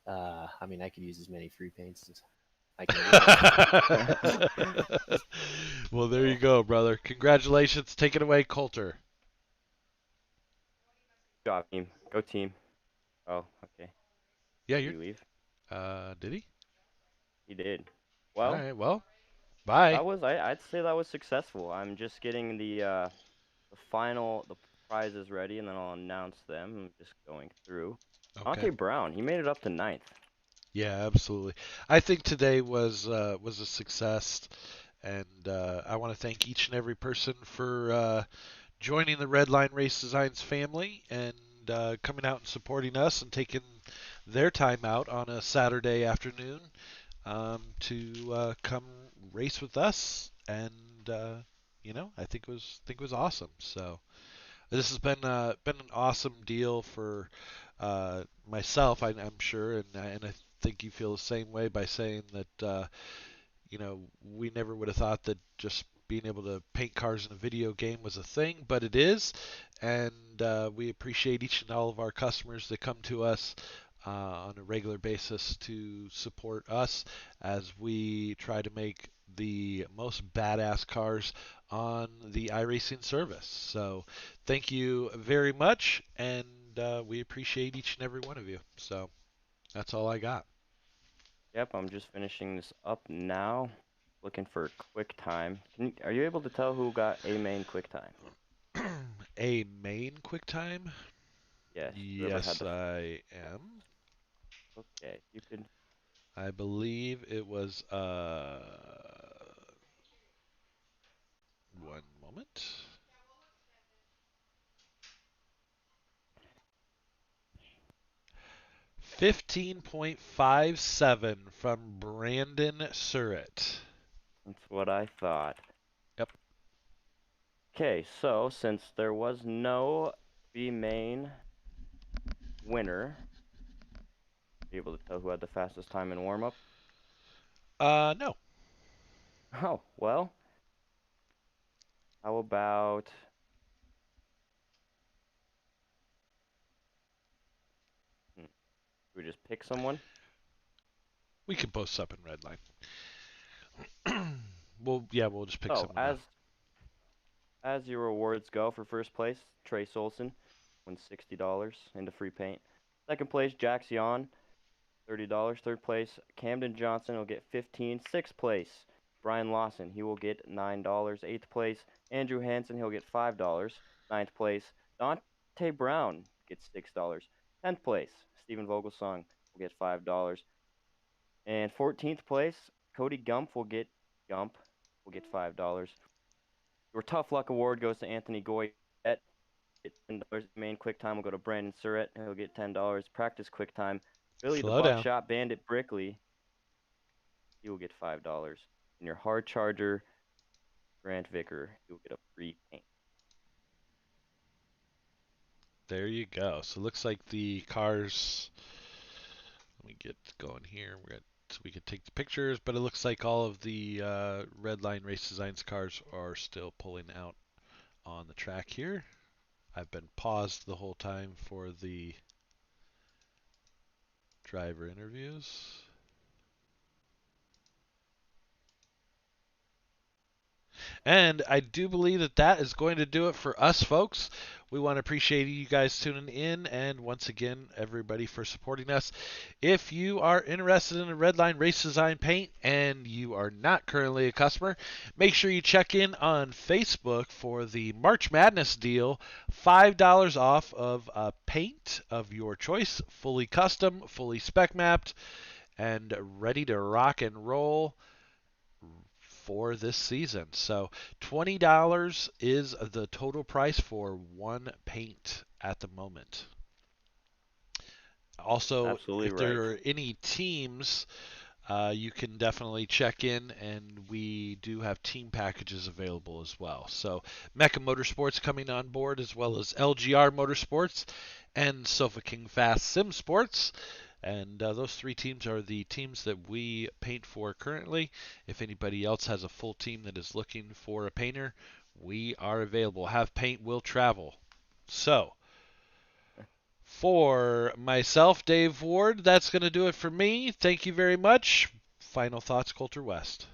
Speaker 5: I mean, I could use as many free paints as I can get.
Speaker 1: Well, there you
Speaker 5: So,
Speaker 1: go, brother. Congratulations. Take it away, Coulter.
Speaker 2: Good job, team. Go team. Oh, okay.
Speaker 1: Yeah,
Speaker 2: Did
Speaker 1: you're.
Speaker 2: he leave?
Speaker 1: Did he?
Speaker 2: He did.
Speaker 1: All
Speaker 2: Well,
Speaker 1: right. Well, bye.
Speaker 2: I'd say that was successful. I'm just getting the prizes ready, and then I'll announce them. I'm just going through.
Speaker 1: Okay.
Speaker 2: Dante Brown, he made it up to 9th.
Speaker 1: Yeah, absolutely. I think today was a success, and I want to thank each and every person for joining the Redline Race Designs family and coming out and supporting us and taking their time out on a Saturday afternoon to come race with us. And I think it was awesome. So this has been an awesome deal for myself. I'm sure, and I think you feel the same way by saying that we never would have thought that just being able to paint cars in a video game was a thing, but it is, and we appreciate each and all of our customers that come to us on a regular basis to support us as we try to make the most badass cars on the iRacing service. So thank you very much, and we appreciate each and every one of you. So that's all I got.
Speaker 2: Yep, I'm just finishing this up now. Looking for quick time. Are you able to tell who got a main quick time?
Speaker 1: A main QuickTime?
Speaker 2: Yes, whoever had
Speaker 1: Yes,
Speaker 2: the.
Speaker 1: I am.
Speaker 2: Okay, you could.
Speaker 1: I believe it was one moment. 15.57 from Brandon Surratt.
Speaker 2: That's what I thought.
Speaker 1: Yep.
Speaker 2: Okay, so since there was no B main winner, be able to tell who had the fastest time in warm up?
Speaker 1: No.
Speaker 2: Oh, well, How about we just pick someone?
Speaker 1: We can post up in Redline. We'll just pick
Speaker 2: Oh,
Speaker 1: someone now.
Speaker 2: as your rewards go, for first place, Trey Solson wins $60 into free paint. Second place, Jax Yon, $30. Third place, Camden Johnson will get 15. Sixth place, Brian Lawson, he will get $9. Eighth place, Andrew Hansen, he'll get $5. Ninth place, Dante Brown gets $6. 10th place, Stephen Vogelsong will get $5. And 14th place, Cody Gump will get $5. Your Tough Luck Award goes to Anthony Goyette. Get $10. Main Quick Time will go to Brandon Surratt. He'll get $10. Practice Quick Time. Billy the
Speaker 1: Slow down.
Speaker 2: Buckshot Bandit Brickley. He will get $5. And your Hard Charger Grant Vicker. He will get a free paint.
Speaker 1: There you go. So it looks like the cars. Let me get going here. So we can take the pictures, but it looks like all of the Redline Race Designs cars are still pulling out on the track here. I've been paused the whole time for the driver interviews. And I do believe that that is going to do it for us, folks. We want to appreciate you guys tuning in, and once again, everybody for supporting us. If you are interested in a Redline Race Design paint and you are not currently a customer, make sure you check in on Facebook for the March Madness deal. $5 off of a paint of your choice, fully custom, fully spec mapped, and ready to rock and roll for this season. So $20 is the total price for one paint at the moment. Also,
Speaker 2: Absolutely
Speaker 1: if there
Speaker 2: right.
Speaker 1: are any teams, you can definitely check in, and we do have team packages available as well. So Mecha Motorsports coming on board, as well as LGR Motorsports and Sofa King Fast Sim Sports. And those three teams are the teams that we paint for currently. If anybody else has a full team that is looking for a painter, we are available. Have Paint will travel. So, for myself, Dave Ward, that's going to do it for me. Thank you very much. Final thoughts, Coulter West.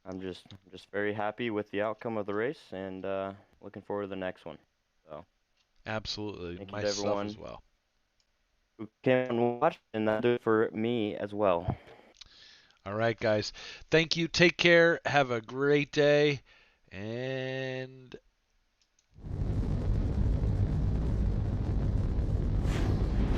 Speaker 2: I'm just very happy with the outcome of the race, and looking forward to the next one. So
Speaker 1: Absolutely.
Speaker 2: thank you to
Speaker 1: Myself
Speaker 2: everyone
Speaker 1: as well.
Speaker 2: who came and watched, and that'll do it for me as well.
Speaker 1: All right, guys. Thank you. Take care. Have a great day. And